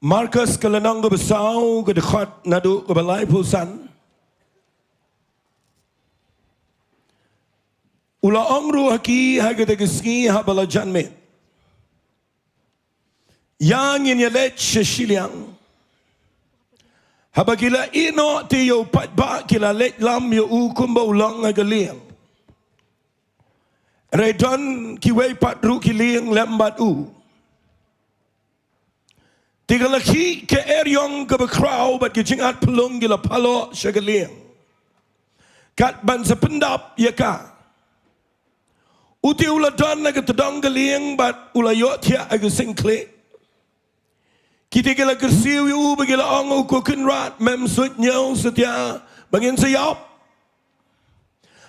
Marcus kelenang ke besau ke dekat nadu ke balai pulsan. Ula ongru haki haga tegeski ha balajan met. Yang in yalet shiliang. Habagila ino ti yo patba kila let lam yo ukumba ulang agaliang. Redon kiwei patru kiliang lembat u. Tiga laki ke Eriong ke bekrau bat ke jingat pelung gila palo syagaliang. Kat ban sependap yaka. Uti ula don aga tedong galiang bat ula yot ya aga singkle. Kita gila kersiu yu bagila ong uko kenrat mem sut nyau setia bangin sayap.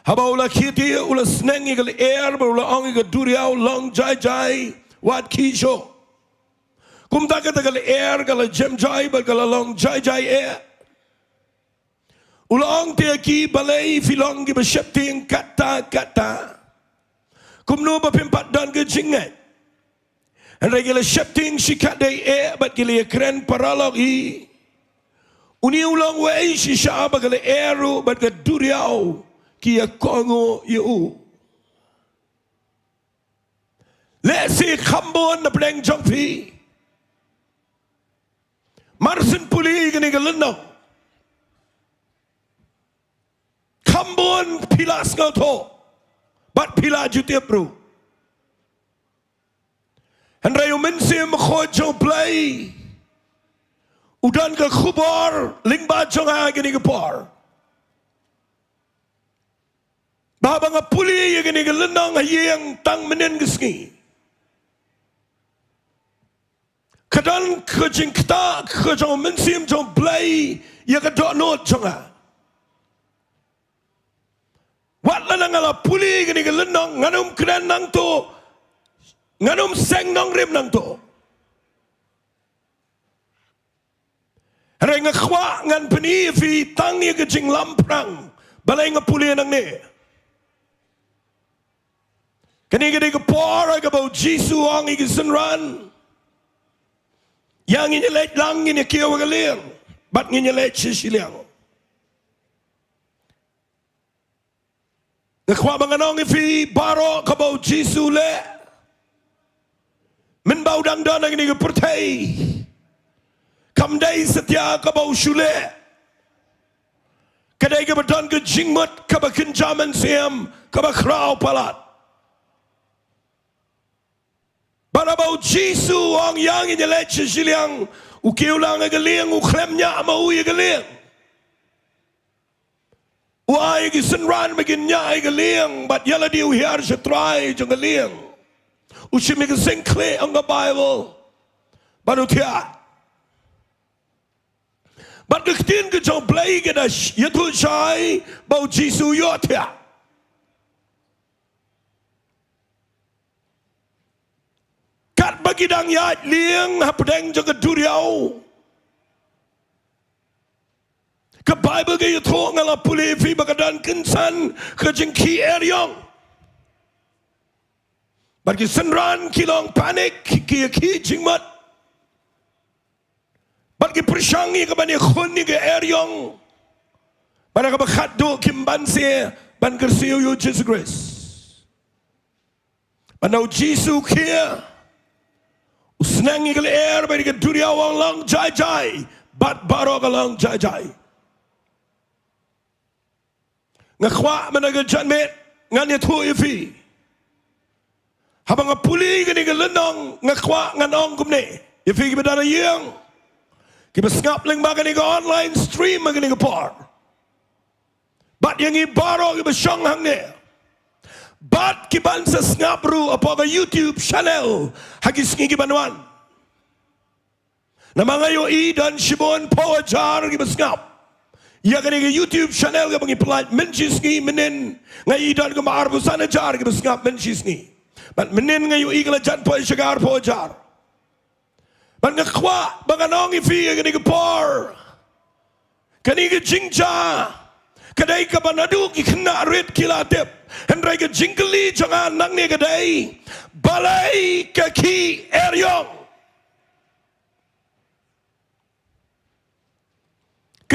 Haba ula kiti ula seneng gila air ba ula ong gila duriau long jai jai wat kisho. Kum tak kata kalau air, kalau jam jai, kalau long jai jai air. Ulang tiaki balei filong gi besyapting kata. Kum no bapimpat dan ke jingat. Andai gila syapting sikat day air, bat gila keren paralog i. Uni ulang wei si syaba gila airu, bat gila duriau kia kongo yu. Lesi kambon na pedeng jongpi. Marsin puli gini gelendang. Kambon pilas ngau to. Bat pila jutia bro. Hendrayu mensim khojo play. Udan ke khubor lingba jonga gini ke por. Babang puli gini gelendang yang tang menen geski. Kadang kejing kita kejong mensim jong play ya kedok not jonga. Wat lanang ala puli gini gelendong nganum keren nang to nganum seng nang rim nang to. Renga khwa ngan peni fi tang ya kejing lamprang balai ngapuli nang ne. Kani gini kepor aga bau Jisu ang igisenran. Yang ini let lang ini kio wagaliang, bat ini let sisilang. Nakwa manganong ifi baro kabau Jisu le, menbau dang dana ini kepertai, kamdai setia kabau shule, kadai kebetulan ke jingmut kabakenjaman siam kabakrau palat. Barabau Jisu orang yang ini leceh siliang, ukiulang agaliang, uklemnya mau agaliang. Uai gisenran baginya agaliang, bat yala di uhiar setrai jengaliang. Usim igasengkle ang Bible, baru tiap. Bat ketin ke jauh belai kedas, yaitu saya bau Jisu yo tiap. Kat bagi dang yat liang hapedeng jaga duriau. Ke Bible ke yuto ngala puli fi bagadan kensan ke jengki Eriong. Bagi senran kilong panik ki jingmat. Bagi persyangi ke bani khuni ke Eriong. Pada ke bakat do kimban se ban kersiu yu Jesus Christ. Panau Jisu kia. Senang ikal air bagi dunia orang lang jai jai, bat baro kalang jai jai. Ngakwa menaga janmet ngan itu ifi. Habang apuli gani gelendong ngakwa ngan ong kumne. Ifi kibadana yang kibasngap ling bagani ke online stream gani ke par. Bat yang ibaro kibasyang hangne. Bat kiban sa ngapru apa ke YouTube channel hagis ngi kibanuan. Na mga yoi dan Shimon Powajar kibas ngap. Ya kani ke YouTube channel ke bangi pelat menchis ngi menen ngai dan ke maarbu sana jar kibas ngap menchis ngi. Bat menen ngai yoi kala jan poy shagar Powajar. Bat ngakwa banganong ifi kani ke por. Kani ke jingja. Kadai ka banadu ki kena red kilatep. Hendrai ke jingkeli jangan nang ni kadai. Balei ke Khih Eriong.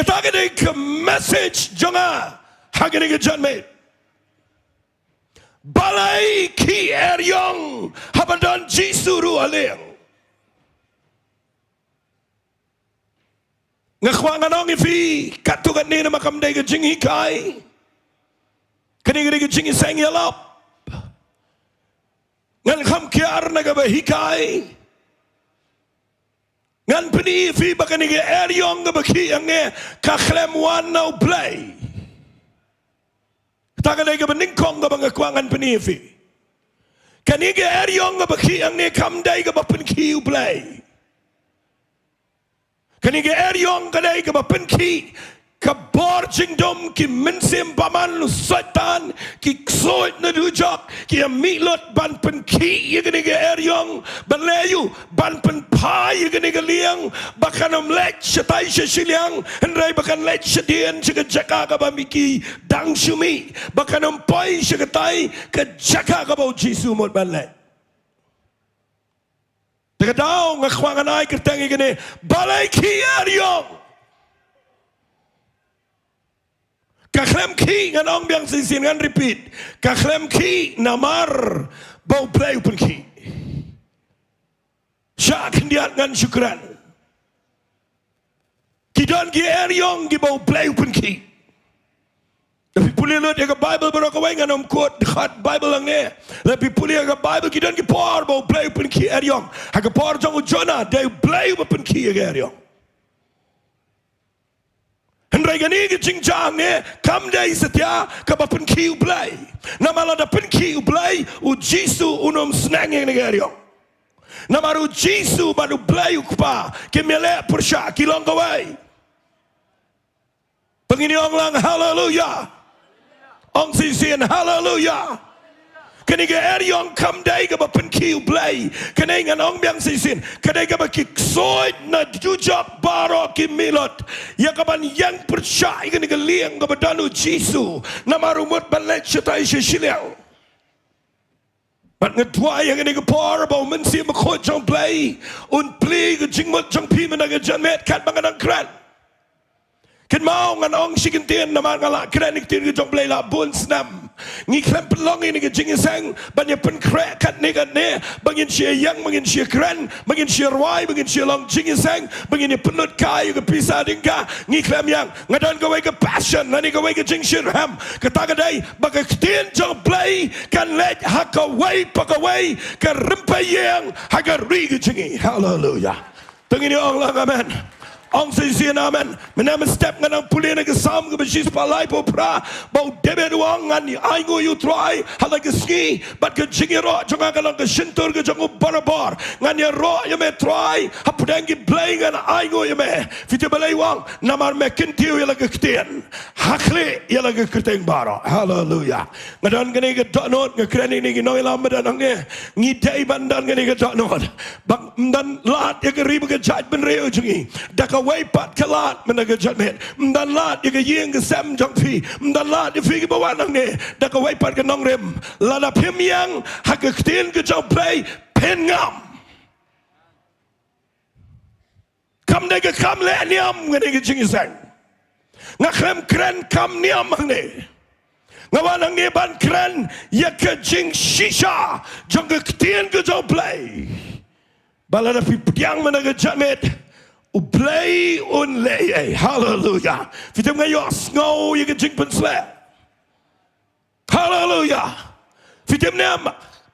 Katakan dia ke message jangan hagen ke janmet. Balei Khih Eriong habadan Jisuru aleng. Ngakwangan ong ifi katukan ni na makam day ke jingi kai. Kani ke jingi sang yalap. Ngan kham kiar na ka bahikai. Ngan peni fi bakani ke Eriong ka baki ang ne kakhlem wan na Balei. Takan ay ka beningkong ka bangakwangan peni fi. Kani ke Eriong ka baki ang ne kam day ka bapen Khih Balei. Kani ke Eriong ka day ka bapen Khih ka Diengdoh ki mensim paman lu setan ki ksoit na dujak ki amilot ban pen Khih ye kani ke Eriong ban leyu ban pen pai ye kani ke liang bakan lek setai siliang henrai bakan lek sedien sega jaka ka bamiki dang sumi bakan pai segetai ke jaka ka bau Jisu mot ban lek. Tekadau ngakwangan ai kertangi kene Balei Khih Eriong. Kakhlem Khih ngan ong biang sin ngan repeat. Kakhlem Khih namar bau Balei pun Khih. Syak ndiat ngan syukran. Kidon ki Eriong ki bau Balei pun Khih. Tapi pulih lo dia ke Bible baru kawai ngan om quote dekat Bible lang ne. Tapi pulih ke Bible kidon ki por bau Balei pun Khih Eriong. Hak por jong Jonah dia Balei pun Khih Eriong. Henry gani ke jingjang ne kam day setia ke bapen Khih Balei. Nama la pen Khih Balei u Jisu unum senang yang Eriong. Nama u Jisu baru Balei ukpa ke melek persyak kilong kawai. Pengini ong lang haleluya. Ong sisian haleluya. Kani ke Eriong kam day ke bapen Khih Balei. Kani ngan ong biang sisin. Kani ke bakik soit na jujak baro ki milot. Ya kaban yang percaya kani ke liang ke badanu Jisu. Nama rumut balek setai siliang. Bat ngetua yang kani ke por bau mensi makot jong Balei. Un pli ke jingmut jong pi menaga janmet kat banganang kran. Ken mau ngan ong sikintian nama ngalak kran ikitin ke jong Balei la bun senam. Ngi klem pelong ini ke jingi sang banyak pen krek kat ne bangin sia yang bangin sia kran bangin sia ruai bangin sia long jingi sang bangin penut kai ke pisah dingka ngi klem yang ngadan ke wei ke passion nani ke wei ke jing sia ram kata kadai baka ketien jong Balei kan let haka wei paka wei ke rempai yang haka ri ke jingi hallelujah tengini ong lang amen. Ong sisian amen. Menama step ngan ang pulih na kesam ke besis palai po pra. Bau debe duang ngan ai ngo you try hala ke ski bat ke jingi ro jonga kalang ke sentur ke jongo barabar ngan ya ro ya me try hapudang ki Balei ngan ai ngo ya me fite Balei wang namar me kentiu ya lagi ketien hakle ya lagi keteng baro hallelujah ngadan kene ke donot ke kreni ni ki noi lam dan ne ngidai bandan kene ke donot bang dan lat ya ke ribu ke jaj ben reo jingi dak away pat kalat menaga janmet dan lat ya ke yeng ke sam jong pi dan lat ya fi ke bawanang ne dak away pat ke nong rem lada pim yang hak ke ketien ke jong Balei pen ngam kam ne ke kam le niam ngene ke jingi sang ngakrem kren kam niam ne ngawanang ne ban kren ya ke jing shisha jong ke ketien ke jong Balei balada pi piang menaga janmet Balei un lei hallelujah fitem ngayos ngau ye ke jing pensle hallelujah fitem nem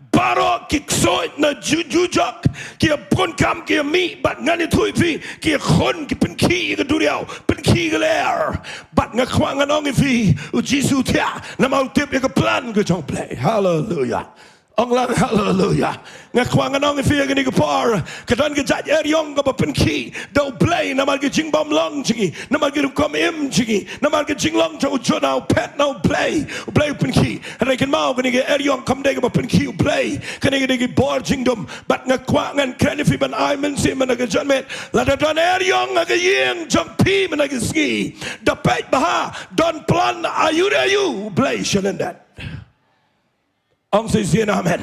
baro ki ksoit na jujak ki pon kam ki mi bat ngani thui fi ki khon ki pen Khih ke duriau pen Khih ke ler bat ngakwang anong fi u Jisu tia na mau tip ye ke plan ke jong Balei hallelujah ong lang hallelujah ngakwang anong fi ke ni ke par kadan ke jaj Eriong ke pen Khih do Balei namal ke jing bom long jingi namal ke kom im jingi namal ke jing long jo jonau pet no Balei pen Khih rekin mau ke ni ke Eriong kom de ke pen Khih Balei ke ni ke bor jingdom bat ngakwang an kren fi ban ai men sim na ke janmet la da don Eriong ke yeng jong pi men ke ski da pet baha don plan ayu Balei shalendat ong sisian amen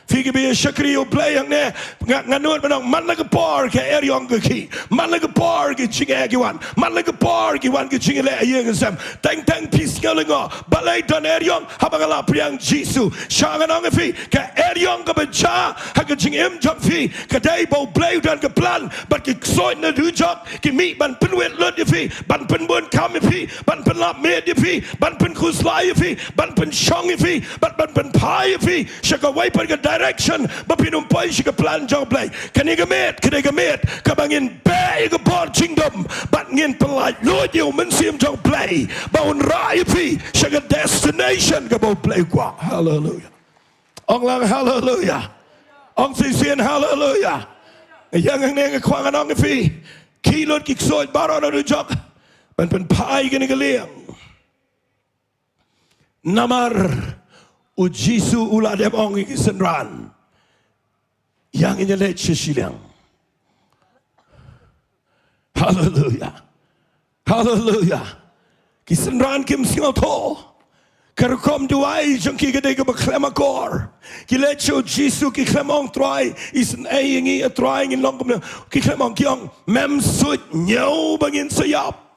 Figi be shakri o play yang ne nganut manong man like a par ke Eriong ke Khih man like a par ke chinga ki wan man like a par ki wan ke chinga le ayeng sam tang peace ngalingo Balei dan Eriong habangala priang Jisu shanganong fi ke Eriong ke becha ha ke ching em jok fi ke dai bo play dan ke plan but ke soit na du jok ki mi ban penwet lot fi ban penbon kam fi ban penlap me fi ban pen kuslai fi ban pen shong fi ban pen pai fi shaka wai per ke direction bapinum pai shika plan jong play kanigamet kabangin bay ke bor kingdom but ngin pelai lo you men sim jong play baun rai fi shaka destination ke bo play kwa hallelujah ong lang hallelujah ong sien hallelujah yang nge kwang ong fi kilot ki soit baron ru jok ban pen pai ke nigaliang namar ujisu uladem ong ki senran yang ini let sesilang hallelujah hallelujah ki senran kim singo to kerkom duai jong ki gede ke beklemakor ki let ujisu ki klemong try isen aingi a trying in long ki klemong kyong mem sut nyau bangin sayap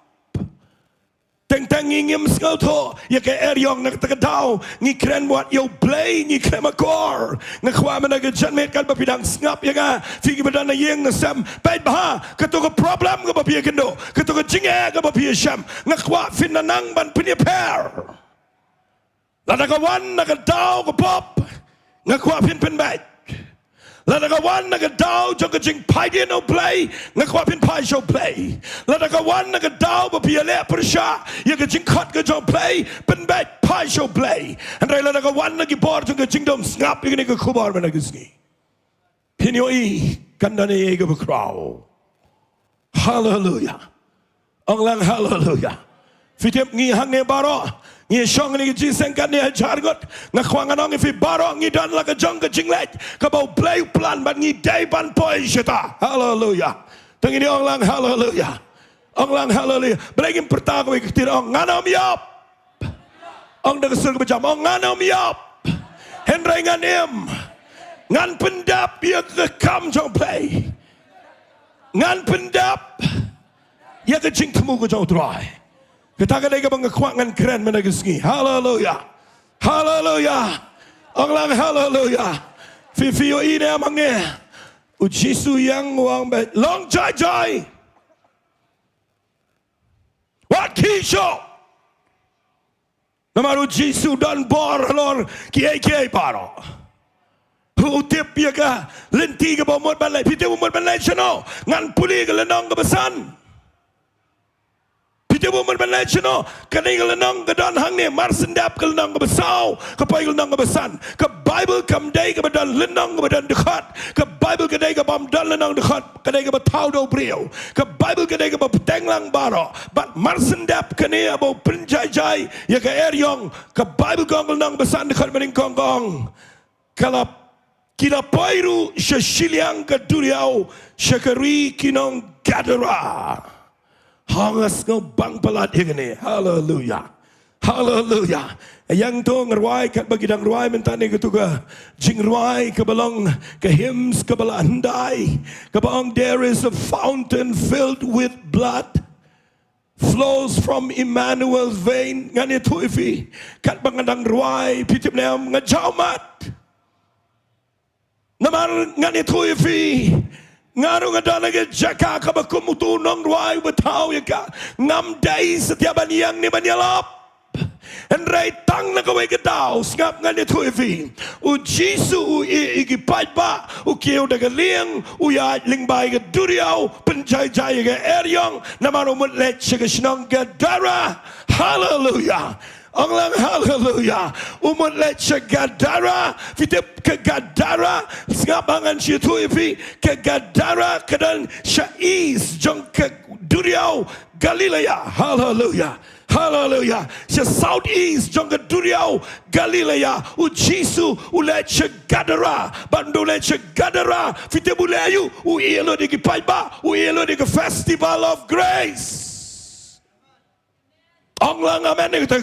teng ngim skau to ya ke Eriong nak takadau ngi kren buat yo play ngi klemakor ngakwa mana ke janmet kan bapidang ngap ya ga figi badana yeng ngasam pai bah ketu problem ke bapia kendo ketu jinga ke bapia sham ngakwa finanang ban punya pair lada kawan nak dau ke pop ngakwa pin baik lada kawan nak dau jong jing pai dia no play ngakwa pin pai show play lada kawan nak dau bapia le persha ya ke jing khot ke jong play pin baik pai show play andai lada kawan nak bor jong jing dom ngap ini ke kubar mana gisni pinoi kandane ye ke crowd hallelujah onglang hallelujah fitip ngi hang ne baro ngi shong ni ji sengkan ni jargot ngakwang anong fi baro ngi dan la ka jong ka jinglek ka bau play plan ban ngi day ban poi shita hallelujah tang ini ong lang hallelujah belegim pertama ke tir ong nganom yop ong da kesul ke jam ong nganom yop hendrai nganem ngan pendap ya ke kam jong play ngan pendap ya ke jing temu ke jong try kita kadang kadang ngekuangan keren menagisngi hallelujah hallelujah onglang hallelujah fifio ini amangnya ujisu yang wang bet long jai what Khih show nama ujisu dan bor lor kiai paro utip ya ka lenti ke bomot balai pite bomot balai chano ngan puli ke lenong ke besan Dia bukan berlacino, kini kelenong kedan hangnya marsendap kelenong kebesau, kepai kelenong kebesan, ke Bible kamdai kebadan lenong kebadan dekat, ke Bible kedai kebam dan lenong dekat, kedai kebatau do brio, ke Bible kedai kebapetenglang baro, bat marsendap kini abo penjajai, ya ke Eriong, ke Bible kong kelenong besan dekat mending kong, kalau kita pairu sesiliang ke duriau, sekeri kinong gadara. Hangas ngau bang pelat ini, hallelujah, hallelujah. Yang tu ngeruai kat bagi dang ruai mentane ketuga, jing ruai kebalong ke hymns kebalandai, kebalong there is a fountain filled with blood, flows from Emmanuel's vein. Ngani tu ifi kat bangandang ruai pitip neam ngajaumat, namar ngani tu ifi. Ngaru ngadana ke jaka kabakumutu nong ruai betau ya ka ngam dai setiap baniang ni banialap enrai tang na kawai kedau ngap ngani tu ifi ujisu igi paiba ukiu daga liang uya lingbai ke duriau penjai-jai ke Eriong namaru mutlet segesnong ke dara hallelujah Onglang hallelujah umut leche gadara fitip ke gadara ngabangan situ ifi ke gadara kedan syaiz jong ke duriau Galilea hallelujah hallelujah se southeast jong ke duriau Galilea ujisu uleche gadara bandu leche gadara fitip ulayu uielo di paiba uielo di festival of grace Onglang amen kita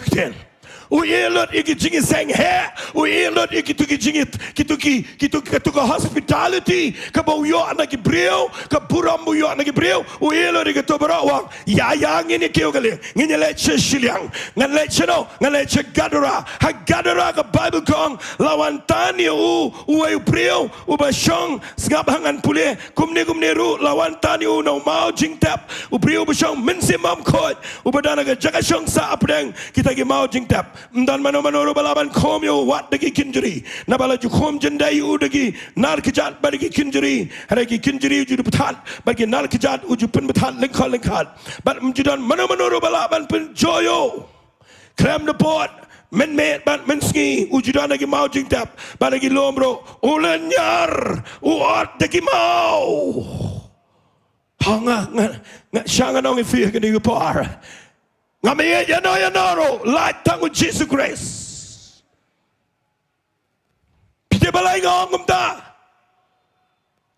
O elot iki jingi seng he. O elot iki tuki jingi kituka hospitality. Ka bau yo anak Ibreu. Ka buram bu yo anak Ibreu. O elot iki to berawang. Ya ngini kêu kali. Ngini leche shiliang. Ngan leche no. Ngan leche gadara. Ha gadara ka Bible kong lawan tani u Ibreu u basyong ngap hangan pulih kumni ru lawan tani u no mau jing tap u Ibreu basyong mensimam khoj u badana ka jakasyong sa apdeng kita gi mau jing tap dan mano ru balaban khom yo wat dagi kinjeri na bala ju khom jendai u dagi nar kijat bagi kinjeri hara gi kinjeri ju pathat bagi nar kijat u ju pen pathat lengkhat bat mjudan mano ru balaban pen joyo krem de pot men ban men ski ujudan lagi mau jing tap ban lagi lombro ulanyar uat lagi mau hanga ngat shangan ong fi ke ni par ngame ya no ro light tang with Jesus Christ pite balai ngong ngumta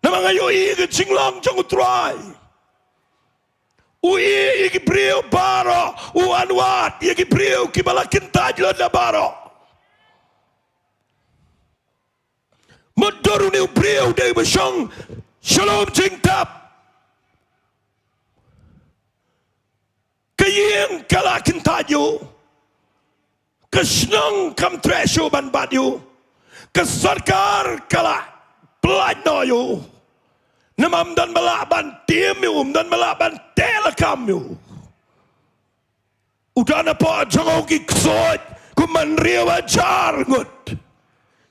namang ayo i ke jinglong jong try Ui iki brio baro uanwat iki brio kibala kintaj lo na baro Modoru ni brio de bashong shalom jing tap kayeng kala kintaj yo kasnong kam tresho ban bad yo kasarkar kala pelaj no yo Namam dan balaban tium dan balaban telekam you. Udana pa jangaw ki ksod kuman riwa jar ngut.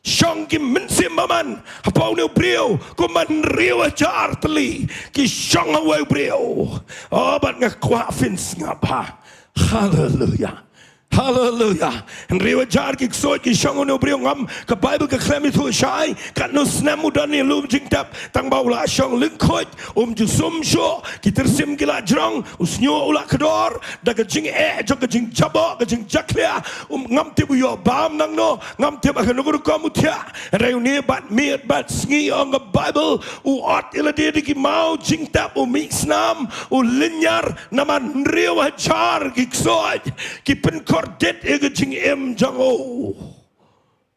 Syong ki mensim maman hapaw ni brio kuman riwa jar teli ki syong away brio. Oh bat ngakwa fins ngapa. Hallelujah. Hallelujah. And riwa jar ki ksod ki syong no brio ngam ka Bible ka klemi tu syai kat no snam udan ni lum jing tap tang bau la syong lengkot ju sum syo ki tersim ki la jrong usnyo ula kedor da ka jing jong ka jing jabo ka jing jaklia ngam te bu yo bam nang no ngam te ba no ko mutia reu ni bat miet bat sngi on the Bible u ot ila de ki mau jing tap mix nam linyar naman riwa jar ki ksod ki pen Kordet ege jing em jango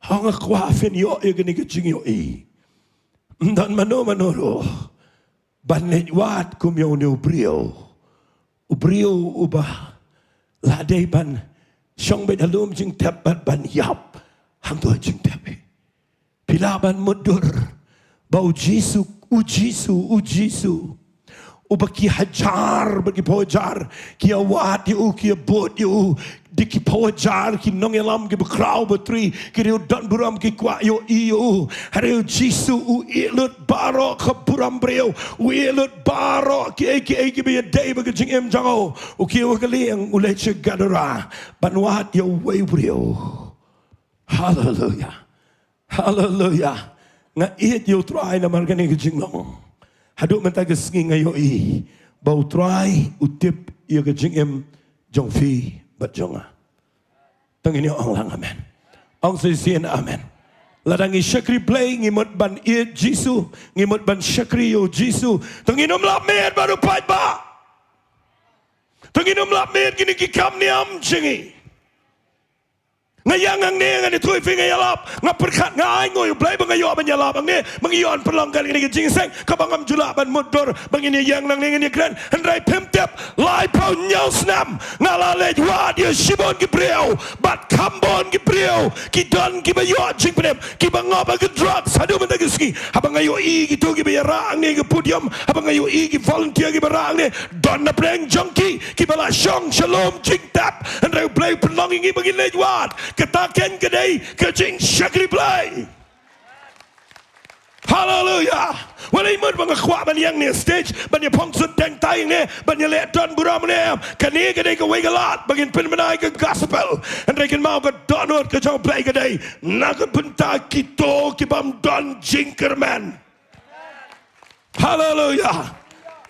hanga kwafin yo ege nige jing yo i dan manoro banet wat kum yo ne ubrio uba ladei ban syong bet alum jing tap ban yap hang to jing tap pila ban mudur bau jisu ubaki hajar bagi pojar ki awat yu ki bot yu diki pojar ki nongelam ki bekrau betri ki rio dan buram ki kwa yo iyo hareu jisu u ilut baro ke buram breu u ilut baro ki be day bagi jing em jango u ki wakaliang u leche gadara banwat yo way breu hallelujah nga it yo try na margani ki jinglong Haduk mentag sengi ngayo i bau try utip ia ke jing em jong fi bat jonga tang ini ong lang amen ong sesien amen ladangi syakri play ngimut ban i jisu ngimut ban syakri yo jisu tang inom lamet baru pai ba tang inom lamet gini ki kam niam jingi ngayang ang ne ngani thui fi ngayalap ngaperkat ngai ngoy blai bangayo banyalap ang ne mangiyon perlongkan ini jingseng kabangam jula ban mudur bangini yang nang ngani kran handrai pemtep lai pau nyau snam ngalale wa dia shibon ki breu bat kambon ki breu ki don ki bayo jing pem ki bangop ki drugs hadu mentagi ski abangayo i ki tu ki bayarang ne ki podium abangayo i ki volunteer ki barang ne don na pleng junkie ki bala shong shalom jing tap handrai blai perlonging ki bangile wa katakan kedai kejing syakri play hallelujah walai mud bang khwa ban yang ne stage ban ye phong sut tang tai ne ban ye le don buram ne kani kedai ka wegalat bagin pen manai ka gospel and they can mau ka donot ka jong play kedai na ka punta kito ki bam don jinkerman hallelujah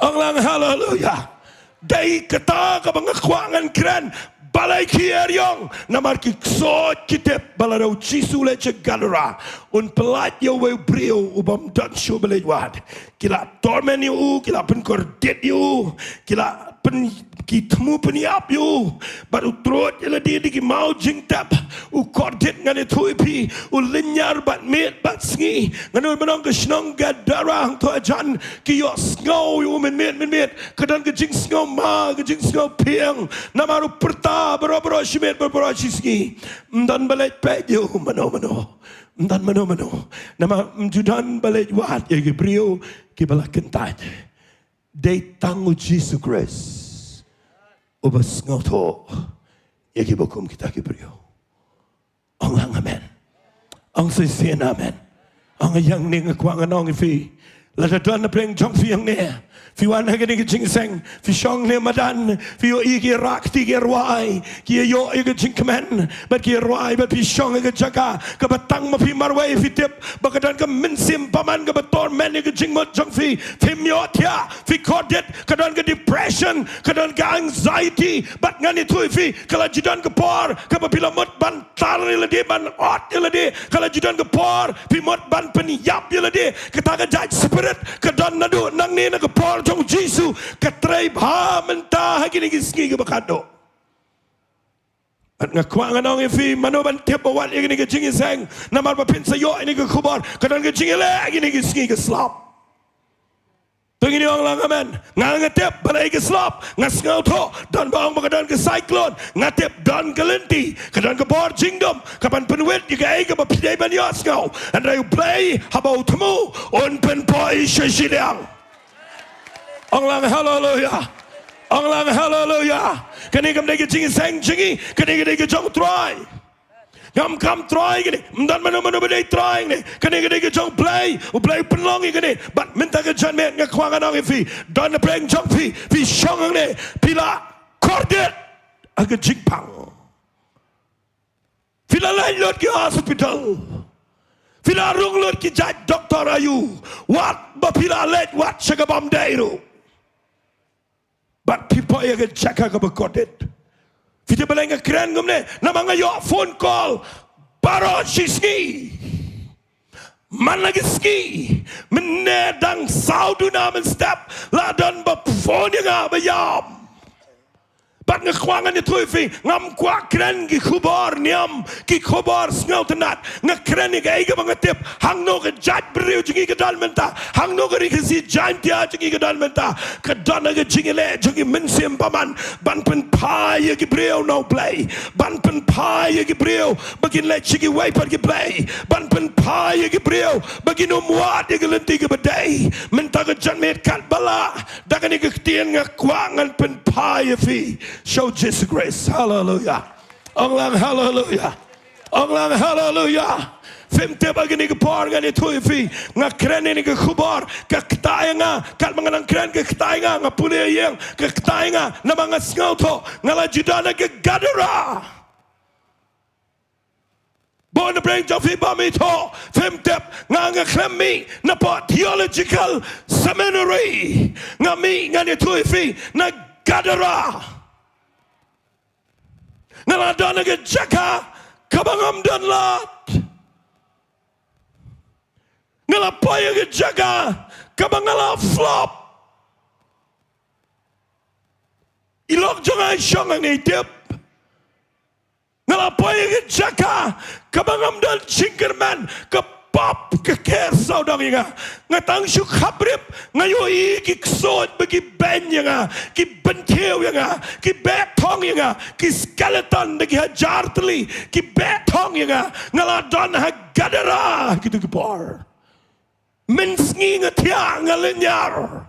ang hallelujah dai kata ka bang khwangan kran Balei Khih Eriong namar ki ksod kitep balarau jisu leche galera un pelat yo we brio ubam dan sho belej wat kila tormen yu kila pen kordet yu kila pen ki temu peniap you but utrot ila dia di mau jing tap u kordet ngane thui pi u linyar bat met bat sngi nganu menong ke snong gadara to ajan ki yo sngau you men met kedan ke jing sngau ma ke jing sngau piang namaru perta bro shimet bro shisgi dan balet pe you mano dan mano nama judan balet wat ye brio ki balakan taj dei tangu Jesus Christ ubas ngoto yaki bokum kita ki brio ang lang amen ang sisian amen ang yang ning kwang anong fi la da don na pleng jong fi yang ne fi wan ha ge jing seng fi shong ne madan fi yo i ki rak ti ki rwai ki yo i ge jing kemen but ki rwai but fi shong ge jaga ka batang ma fi marwai fi tip bakadan ka min sim paman ka bator men ge jing mot jong fi myo tia fi kodet kadan ka depression kadan ka anxiety but ngani tu fi kala jidan ka por ka bila mot ban tar le de ban ot le de kala jidan ka por fi mot ban pen yap le de ka ka jaj spirit kadan na do nang ne na ka por jong Jesus katray bha menta hagini gisngi ke bakado at ngakwang anong ifi manoban tepawat igini ke jingi sang namar ba pinsayo ini ke kubar kadan ke jingi le igini gisngi ke slap tungini ong lang amen ngatep balai ke slap ngasngau to dan baong bakadan ke cyclone ngatep dan ke lenti kadan ke bor jingdom kapan penwet ke ai ke ba pidai ban yasngau and I play habau temu on pen poi shishidang Ông lang hallelujah. Ông lang hallelujah. Cái này cầm đây cái chính sang chính cái này cái trong try. Ngam kam try cái này. Mdan mano bên đây try này. Cái này cái trong play. U play penlong cái này. But minta cái chân mẹ ngak khoang anh phi. Don the playing trong phi song ang này. Pila cordet. Aga jing pang. Pila lain lot ke hospital. Pila rung lot ke jaj doktor ayu. What ba pila let what sagabam dairu. But people yang jaga ke berkodet. Kita beleng keren gumne. Nama ngayo phone call. Baro shiski. Man lagi ski. Menedang saudu namen step. Ladan phone yang bayam. But ngakwangan itu fi ngam kwa keren ki kubar niam ki kubar ngau tenat ngakren ni gai ke bangetip hang no ke jat beriu jingi ke dal menta hang no ke si jan tia jingi ke dal menta ke dana ke jingi le jingi mensim paman ban pen pai ki beriu no play ban pen pai ki beriu bagin le jingi wai per ki play ban pen pai ki beriu bagin no muat ki lenti ke bedai menta ke jan met kat bala dagan ke tien ngakwangan pen pai fi show Jesus grace. Hallelujah. Ông lang hallelujah. Ông lang hallelujah. Femte bagi ni kepar ngani thui fi ngakren ni ke kubar ke ktai nga kat manganang kren ke ktai nga ngapune yang ke ktai nga namang ngau tho ngala judana ke gadara. Bon bring jofi bami tho femte nga klemi na po theological seminary ngami ngani thui fi na gadara. Ngaladana ke jaka kabangam dan lat ngalapaya ke jaka kabangala flop ilok jangan syong ang itip ngalapaya ke jaka kabangam dan cingkerman ke pop ke kersau dong inga ngatang syuk habrip ngayoi ki ksot bagi ben yang ki bentiu yang ki betong yang ki skeleton bagi hajar teli ki betong yang ngaladon ha gadara gitu ki par mensngi ngatiang ngalenyar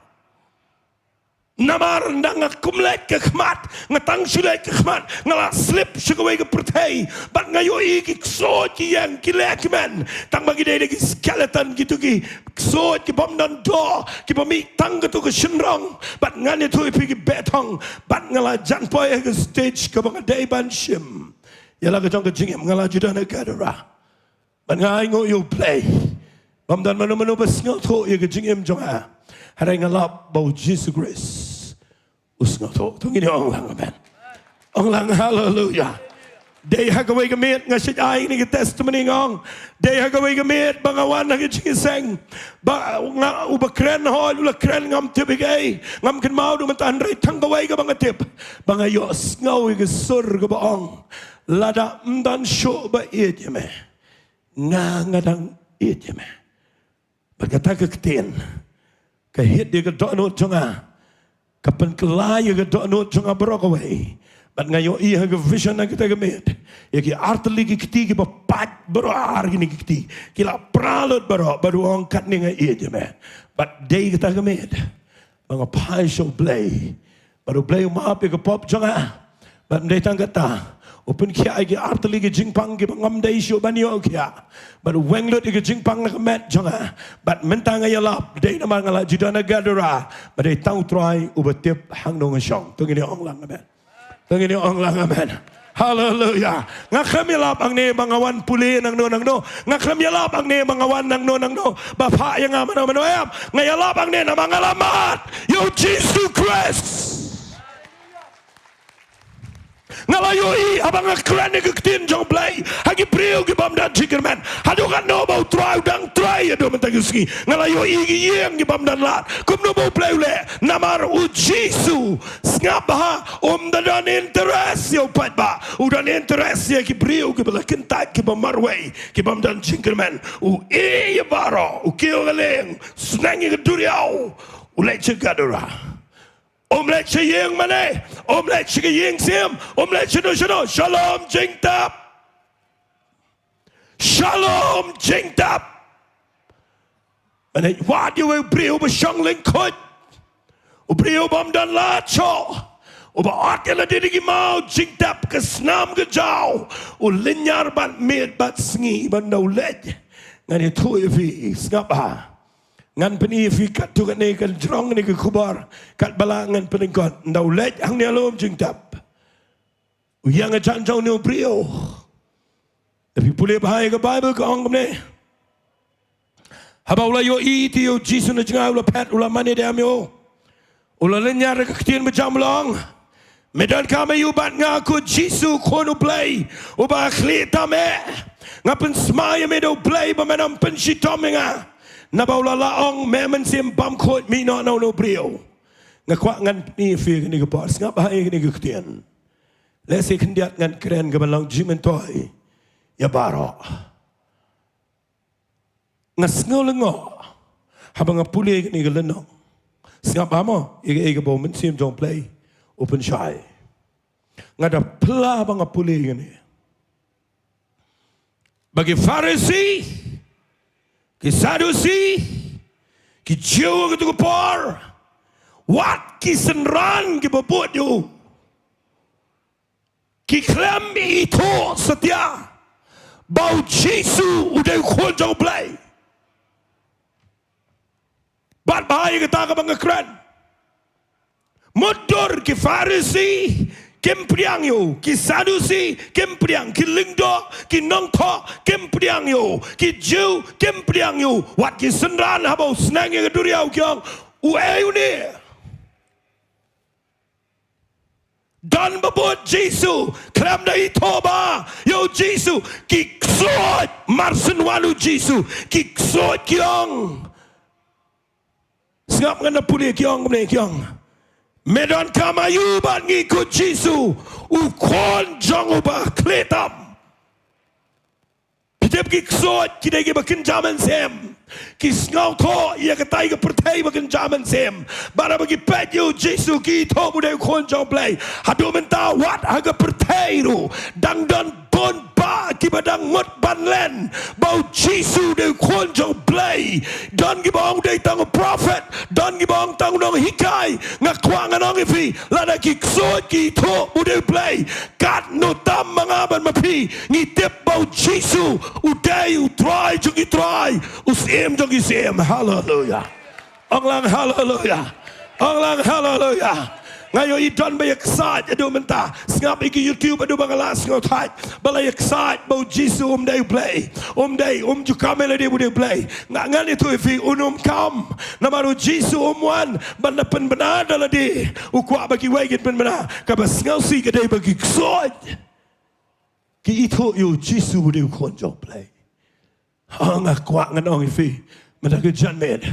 namar ndang kumlet ke khmat ngatang sulet ke khmat ngala slip shukaway ke pertai bat ngayoi ki ksot yang ki lekman tang bagi dei ki skeleton gitu ki ksot ki bom dan do ki bami tang gitu ke shenrong bat ngane tu pi ki betong bat ngala jan poy ke stage ke bang dei ban shim yala ke jong ke jingem ngala judana gadara bat ngai ngo you play bom dan manu bas ngau tho ye ke jingem jong ha harai ngalap bau Jesus grace us ngau tho tu ngini ong lang amen ong lang hallelujah Day hagaway gamit nga siya ay ni testimony ngong. Day hagaway gamit bangawan nga gising. Ba nga ubakren hol ulakren ngam tibigay. Ngam kan mau du mantan ray tanggaway ka mga tip. Bangayos ngaw igasur ka baong. Lada mdan syo ba idyame. Nga ngadang idyame. Bagata kaktin. Kahit di ka doon tunga. Kapan kelaya ka doon tunga barokaway. But ngayon iya ga vision na kita gamit. Ya ki arteli ki kiti ki bapat baro ar ki kiti. Kila pralot baru ang kat ni nga iya jeme. But day kita gamit. Mga paisyo play. Baru play maap ya ka pop jonga. But day tang kata. Open kia ki arteli ki jingpang ki ngam day syo banyo kia. Baru wenglot ki jingpang na kamet jonga. But mentang nga yalap day na mga judana gadara. But day tang try ubatip hang nong syong. Tungin ni ong lang amen. Tangini ong lang amen. Hallelujah. Nga kami lap ang ni mga wan puli ng no. Nga kami lap ang ni mga wan ng no. Bapa yang nga manoyam. Nga yalap ang ni na mga lamat. Yo Jesus Christ. Nga layo abang akran ni kektin jong play. Hagi priyo ki bam dan chikerman. Hado kan no bau try dang try ado mentaguski. Nga layo yeng ki bam dan lat. Kum no bau play le. Namar u Jesus. Ngapa dan interest yo pat ba. Udan interest ya ki priyo ki bala kentat ki bam marway. Ki bam dan chikerman. U ya baro. U kiyo galeng. Snangi ke duriau. U le chigadura. Let you ying mane, let you ying sim, let you do shalom jingtap. Shalom jingtap. And what you will bring over shangling could. Ubri obam dan lacho. Uba akela didigi mau jingtap ke snam ke jau. Ulinyar bat mid bat sngi bat no led. Ngani tu ifi snapa. Ngan peni fi kat tu kat ni kan jrong ni ke kubar kat balangan peningkot ndau lej hang ni alom jingtap yang ajan jong ni brio tapi pulih bahaya ke bible ke ong ni haba ula yo iti yo jisu na jnga ula pet ula mani dem yo ula lenyar ke ketien bejam long medan kame yu bat ngaku jisu kono play uba khli tame ngapen smaya medo play ba menam penshitomenga Nabaula laong memen sim bam kot mi no brio. Ngakwa ngan ni fi ni ke pas ngap hai ni ke ketian. Lesi kendiat ngan keren ke balang jimen toy. Ya baro. Ngas ngolengo. Habang apuli ni ke lenong. Ngap amo ige bo men sim jong play open shy. Ngada pla bang apuli ni. Bagi Farisi ki Sadusi, ki Jew ke tu por, wat ki senran ki bebut you, ki klem itu setia, bau Jesu udah kau jauh play, bat bahaya kita ke bangga keren, motor ki Farisi, Kempriang yo, ki Sadusi, kempriang, ki Diengdoh, ki nongko, kempriang yo, ki Jew, kempriang yo, wat ki senran habau senang yang duriau kiong, uayu ni. Dan bebut Jesu, kelam dari toba, yo Jesu, ki ksot, marsen walu Jesu, ki ksot kiong. Sengap ngana pulih kiong, kemana kiong. Medan kamayu ban ngikut Jesu ukon jong ubah kletam kita pergi ksot kita pergi berkenjaman sem kisngau to ia ketai ke pertai berkenjaman sem bara bagi peju Jesu kita budai ukon jong play hadu mentah wat haga pertai ru dang dan bon ba ki badang mot ban len bau Jesu de ukon jong play dan ki bang de tang prophet dan ki bang tang nong hikai ngakwangan nong ifi lada ki ksot ki to budai play kat no tam mangaban mapi ngitip bau Jesu udai utrai jong itrai usim jong isim hallelujah onglang hallelujah onglang hallelujah ngayo idon ba excited ado menta ngap iki YouTube ado bangalas ngotai balai excited bau Jesu day play day juga melody bude play ngan itu ifi kam namaru Jesu wan banda pen benar daladi ukwa bagi wagit pen benar kabas ngausi kedai bagi ksod ki itho yu Jisu de kon jo play nga kwa nga nong fi mata ke jan med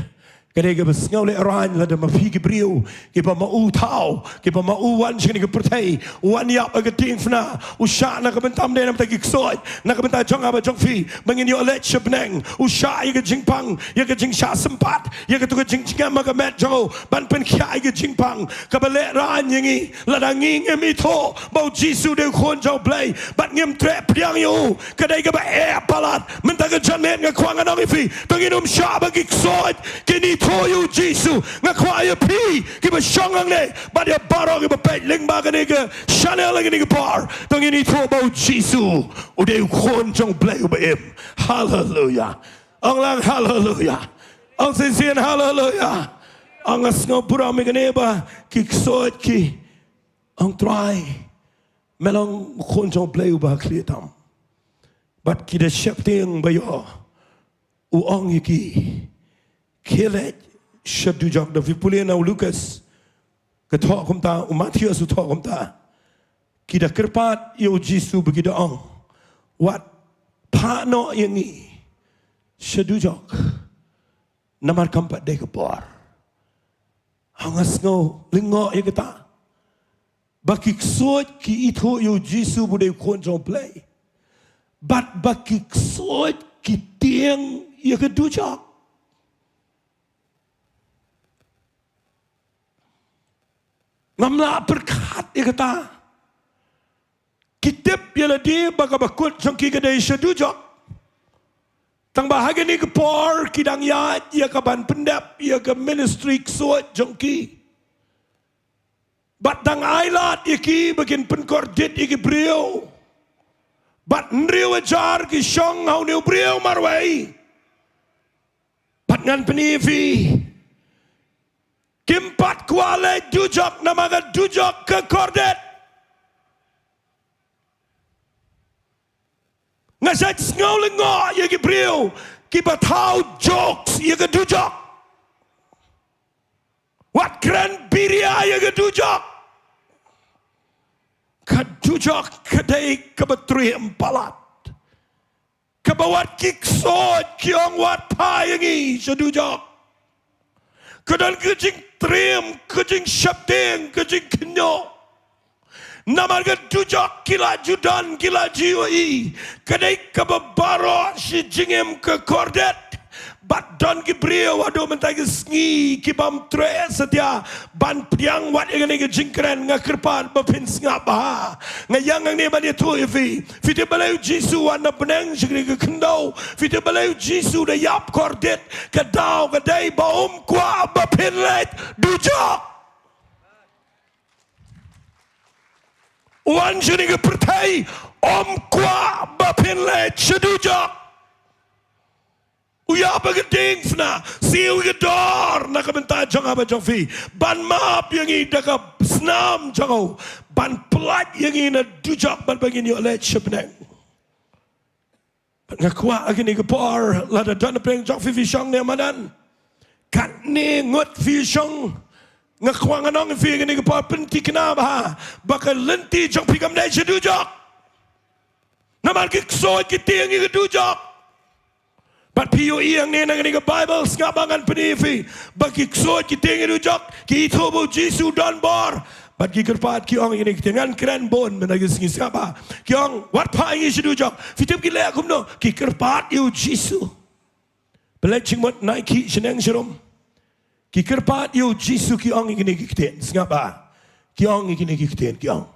kade ke besngau le ran la de ma fi ke brio ke ba ma u tau ke ba ma u wan chini ke protei wan yap ke ting fna u sha na ke bentam de nam ta ki soi na ke bentai chong aba chong fi bangin yo let chebneng u sha ye ke jingpang ye ke jing sha sempat ye ke tu ke jing chingam ma ke met jo ban pen kya ye ke jingpang ke ba le ran yingi la da nging mi tho ba Jisu de kon jo play bat ngem tre priang yo kade ke ba e palat men ta ke jan med nga kwa nga nong fi tongin sha ba ki soi ke ni to you Jisu nga kwa ye pi ki ba shongang ne ba de baro ki ba pe ling ba ke ke chanel ke ke par tongin ni to ba Jisu u de kon jong play ba em hallelujah ang lang hallelujah ang sin hallelujah ang asngo pura me ke ne ba ki soi ki ang try melong kon jong play ba klitam but ki de shepting ba yo u ong ki Kelet shadu jak da vi pulin au Lucas ke thok kum ta u Matthew su thok kum ta ki da kerpat yo Jisu bagi da ong wat pa no yangi shadu jak namar kampat de ke por hangas ngo lingo ye kata baki sot ki itho yo Jisu bude kon jong play but baki sot ki tieng ye ke du jak ngamla berkat dia kata kitip ya ladi baga bakut jongki kedai sedujok tang bahagian ni kepor kidang ya kaban pendap ya ke ministry suat jongki bat dang ailat iki bagian penkordit iki brio bat nriu ajar ki shong hau niu brio marwai bat ngan penivi Kimpat kuale dujok namaga dujok ke kordet. Ngasat ngaulengo ye ki brio ki batau jokes ye ke dujok. Wat kran biria ye ke dujok. Ka dujok kedai ke betri empalat. Kebawat kiksot kiong wat pa yengi sedujok. Kedan kejing trim, kejing syapting, kejing kenyo. Namarga dujak kila judan, kila jiwai. Kedai kababaro si jingem ke kordet. Bat don ki brio wado mentai ke sengi ki bam tre setia ban priang wat yang ni ke jingkren ngakerpan bapin sengap bah ngayang ni ban itu ifi fiti balai Jisu wana benang segeri ke kendau fiti balai Jisu da yap kordet ke dau ke dai baum kwa bapin let dujak wan sini ke pertai om kwa bapin let sedujak Uya bagading fna siu gedor nak bentar jang apa jang fi ban map yang ini dekat senam jangau ban pelat yang ini dujak ban bagi ni oleh sebneng ngakwa agini kepor lada dan peng jang fi shang ne madan kat ni ngot fi shang ngakwa nganong fi agini kepor penti kenapa bakal lenti jang fi kam dai sedujak namar ki soit ki tiang ki dujak But piyo iyang ni nang ni Bible ngabangan penifi bagi ksot ki tingi rujak ki itobo Jisu don bor but ki kerpat ki ong ini dengan keren bon menagis ngis apa ki ong wat pa ingi sedujak fitip ki le akum no ki kerpat yu Jisu belecing mot naiki seneng serum ki kerpat yu Jisu ki ong ini kiten ngapa ki ong ini kiten ki ong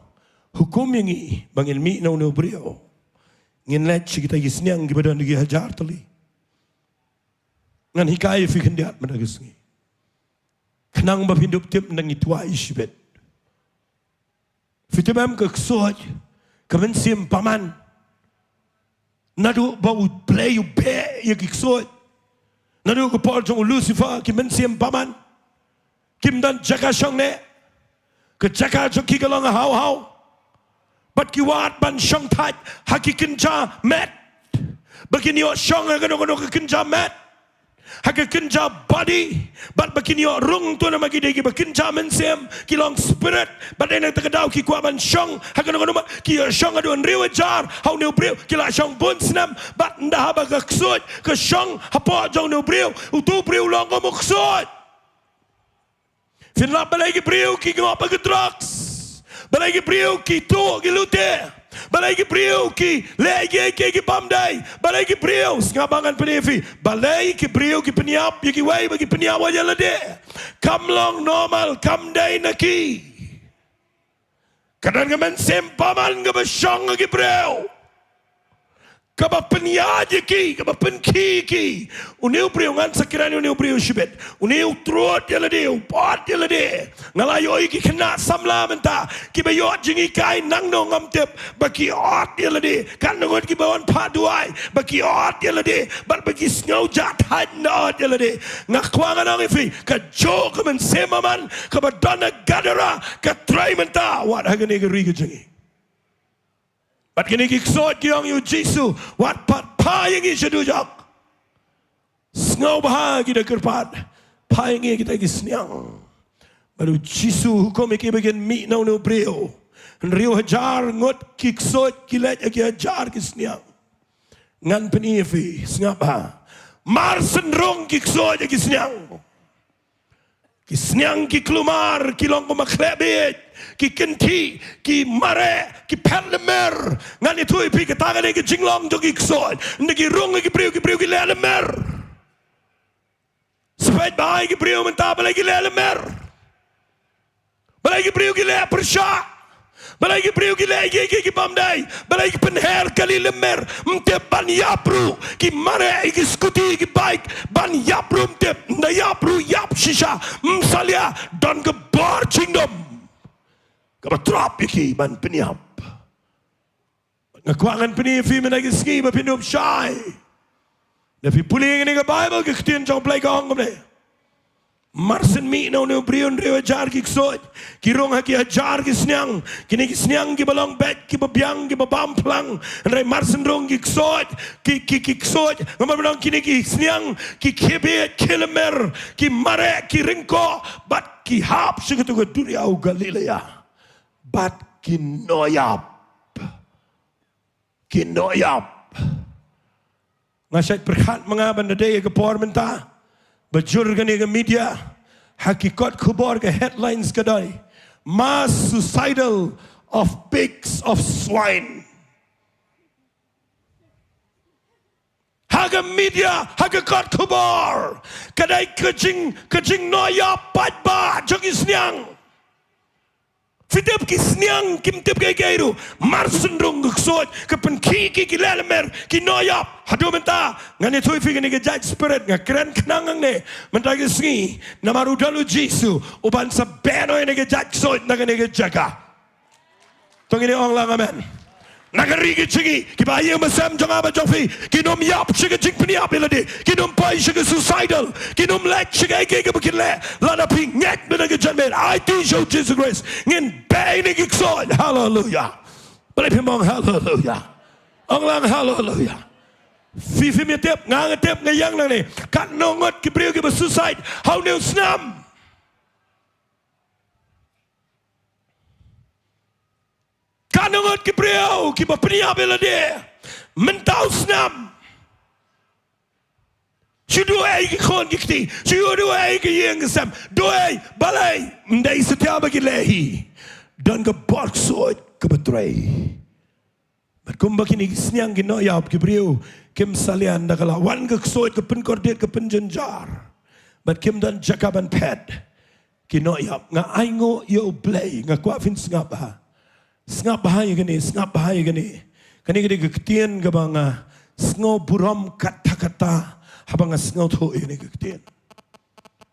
hukum ini bangin mi no no brio ngin let kita gisnyang ki badan gi hajar tali ngan hikaya fikan diat menagus ni. Kenang berhidup tiap nang itua isibet. Fitemam keksoj, kemensim paman. Nadu bau play be ya keksoj. Nadu kepol jong Lucifer kemensim paman. Kim dan jaka shong ne. Ke jaka jong kikalong hau hau. Bat kiwat ban shong tat hakikinja met. Begini o shong agan ke kinja met. Haka kenja body, but bakin yo rung tu na magidegi bakin jaman sem kilong spirit, but ena takadaw ki kwa ban shong haka no ma ki shong adon riwa jar how no breu kila shong bun snam but nda haba ka ksot ka shong hapo jong no breu utu breu long ko muksot finla balai ki breu ki ngapa ka drugs balai ki breu ki to ki lute balai ki breu ki lege ki pamdai balai ki breu ngabangan penefi balai ki breu ki peniap ki wai bagi peniap aja lade kam long normal kam dai naki kadang ngamen sempaman ngabashong ki breu kaba penyaji ki kaba penki ki uneu breu ngan sakirani uneu breu shibet uneu trot yala de upat yala de ngalayo ki kena samla menta ki bayot jingi kai nang no ngam tep baki ot yala de kan ngot ki bawon paduai baki ot yala de bal baki snow jat had not yala de ngakwanga nang ifi ka jo kamen semaman kaba dana gadara ka try menta wat hagani ga riga jingi But kini kiksot kiyong yu Jisu wat pat payangi sedujak. Sngau bahagi dah kerpat payangi kita kisniang. Baru Jisu hukum iki bagian mi nau no breu. Riu hajar ngot kiksot kilet aki hajar kisniang. Ngan penifi sngapa. Mar senrong kiksot aki kisniang. Kisniang ki kelumar kilong ko maklebit. Ki kenti, ki mare, ki perlemer. Ngan itu ipi ketangan ki jinglong jo ki ksol. Nagi rung ki priu ki lelemer. Sepet bahai ki priu mentah balai ki lelemer. Balai ki priu ki le persya. Balai ki priu ki le ki pamdai. Balai ki penher kali lemer. Mte ban yapru ki mare ki skuti ki baik. Ban yapru mte na yapru yap shisha. Msalia dan ke bar chingdom. Kapa trap iki ban peniap. Ngakwangan penifi menagi ski ba pinup syai. Tapi puling ini ke Bible ke ketien jong play kong kemle. Marsen mi no no brion rewa jar ki ksot. Kirong haki hajar ki snyang. Kini ki snyang ki balong bet ki babiang ki babam plang. Nrai marsen rong ki ksot. Ki ksot. Ngomong balong kini ki snyang ki kebet kilomer ki mare ki ringko bat ki hap segitu ke dunia Galilea. But kinoyap. Ngasyat berkat mengaban daya ke por mentah. Bajur gani ke media. Hakikat kubor ke headlines kedai. Mass suicidal of pigs of swine. Haga media, hakikat kubor. Kedai kejing noyap patba jogi snyang. Fitip ki snyang kim tip kay gairu marsen rong ksot kapen ki lelemer ki noyap hadu menta ngani thui fi ngani judge spirit nga kren knangang ne menta ki sngi namaru dalu Jisu uban sa beno ne judge sot na ngani jaga tong ini ong lang amen nagari ki chingi ki ba ye masam jonga ba jofi ki nom yap chiga jing pniap ilade ki nom pai chiga suicidal ki nom lek chiga ke bakile lana ping ngek bena ke janmer I teach you Jesus Christ ngin bay ni ki ksol hallelujah balik pimong hallelujah ong lang hallelujah fi mi tep ngang tep ngayang nang ni kat nongot ki priu ki ba suicide how new snam kanungot ki priau ki bapnia belade mentau snam chudu ai ki khon ki kti chudu ai ki yeng sam doai balai ndai setiaba ki lehi dan ke borsot ke betray but kumba kini snyang ki no yap ki priau kim salian dakala wan ke sot ke pen kordet ke penjenjar but kim dan jakaban pet ki no yap nga aingo yo play nga kwa fin ngapa Sengap bahaya gini. Kani gini keketian ke banga sengau buram kata-kata habang sengau tu ini keketian.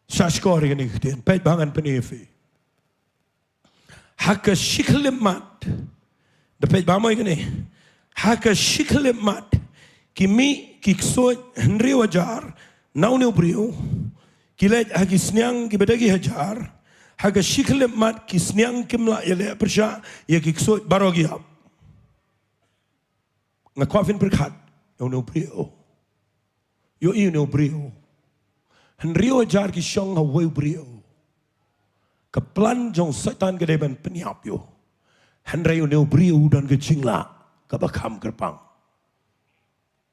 Syashkor gini keketian. Pait bangan penifi. Haka shiklemat. Dapat bama gini. Haka shiklemat. Kimi kiksot henry wajar. Nau ne brio. Kilet haki snyang kibadagi hajar. Haga shiklim mat kisnyang kimla yale persya ya kiksot barogi hab ngakwafin berkat yo no brio yo i no brio Han rio ajar ki syong hawe brio. Keplan jong setan ke deban penyap yo. Han rio neu brio dan ke jingla ke bakam kerpang.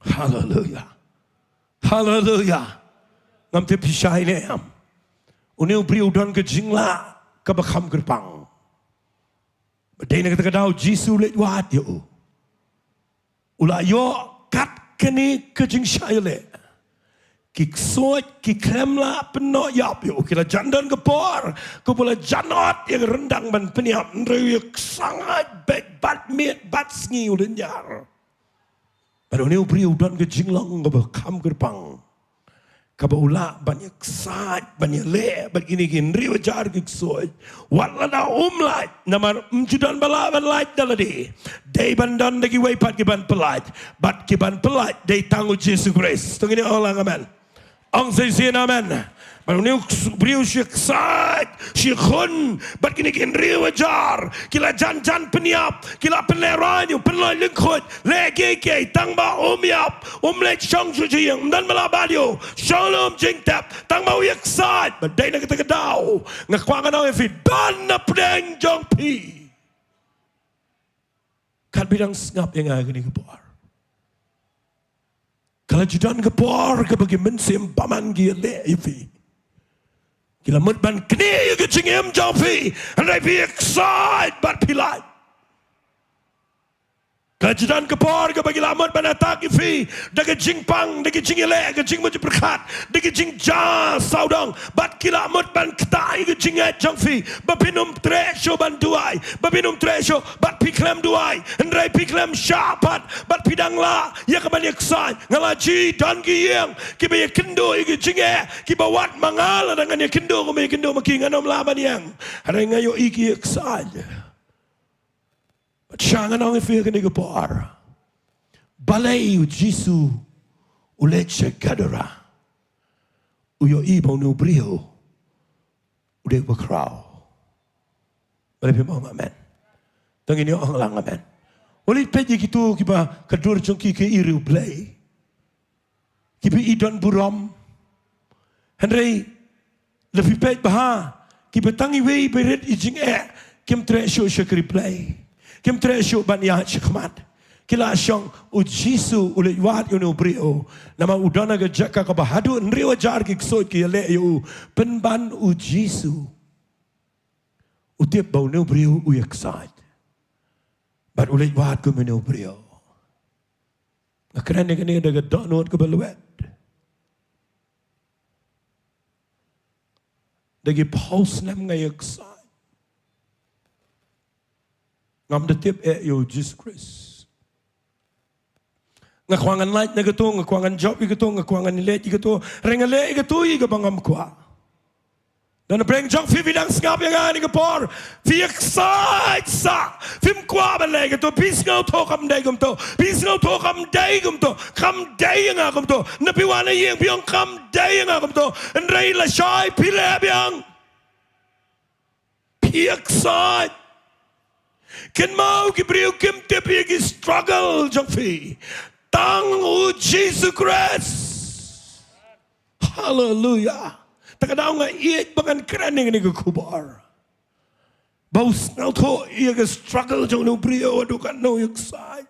Hallelujah. Hallelujah. Ngam te pisai ne am. Uneu brio dan ke jingla ke bakam kerpang. Badai nak kata kau Jisu let wat yo. Ula yo kat kini ke jing syai Kik soit, kik kremla penok yap yo. Kila jandan kepor. Kepula janot yang rendang ban peniap. Nrewi sangat baik bat miet bat sengi ulen jar. Pada ni ubri udan ke jinglang ke bekam kerpang. Kaba ula banyak sat, banyak le, begini gini nrewi jar kik soit. Walada umlait, namar mjudan balaban lait daladi. Day bandan lagi waipat kiban pelait. Bat kiban pelait, day tangguh Yesus Kristus. Tunggu ni orang aman. Ang say amen. Baru ni beriu syek sat, syek khun, bat kini kin riu ajar, kila jan peniap, kila penleranyu, penloy lengkut, legi ke, tang ba yap, lek syong syujiyang, dan malabadio, shalom jing tap, tang ba uyak sat, badai nak kata kedau, ngakwangan au efi, dan na pedeng jong pi. Kat bidang ngap yang agak ni kepar. Kalau judan kepor ke bagi mensim paman gia le ifi. Kila mutban kini ke cingem jaufi. Andai fi excited bat pilai. Kalau judan kepor ke bagi lamut banatak ifi. Dagi jingpang, dagi jingile, ke jing muji berkat. Dagi jing jar saudang. Bat kila mutban ketai ke jingat jaufi. Babinum tresho banduai. Babinum tresho bat piklem duai. Andai piklem syapat. Bat pidang la. Ya kebanyak san. Ngalaji dan giyang. Kiba ya kendo ya jingat. Kiba wat mangala dengan ya kendo. Kuma ya kendo maki nganom laban yang. Ada ngayo iki eksan. Jangan orang fikir ni kepar. Balei Jisu ulet cekadera. Uyo ibu nu brio. Udah berkerau. Balei pemang amen. Tangi ni orang lang amen. Oleh pegi gitu kiba kedur jongki ke iriu Balei. Kiba idon buram. Henry lebih peg bah. Kiba tangi wei beret ijing kim tresho syakri Balei. Kim tresyo banyak syakmat. Kila asyong ujisu ulit wat yun ubrio. Nama udana ke jaka ke bahadu nriwa jar ki ksoi ki le yu. Penban ujisu. Utip bau ne ubrio uyaksad. Bat ulit wat ku mene ubrio. Ngakran ni daga donut ke baluet. Dagi paus nam ngayaksad. Ngam detip yo Jesus Christ. Ngakwangan light na gato, ngakwangan job gato, ngakwangan nilet gato, rengale gato i gabangam kwa. Dan bring job fi bidang ngap yang ani gapor. Fi excited sa. Fim kwa balai gato, bis ngau to kam dai gum to. Bis ngau to kam dai gum to. Kam dai yang gum to. Napi wana yeng biong kam dai yang gum to. Ndrai la shai pile biang. Fi excited. Ken mau ki beriu kim tepi ki struggle jangfi tang u Jesus Christ. Hallelujah. Takadaw nga iit bagan kraning ni kubar. Baus ngau to iya ki struggle jang no beriu adukan no yaksai.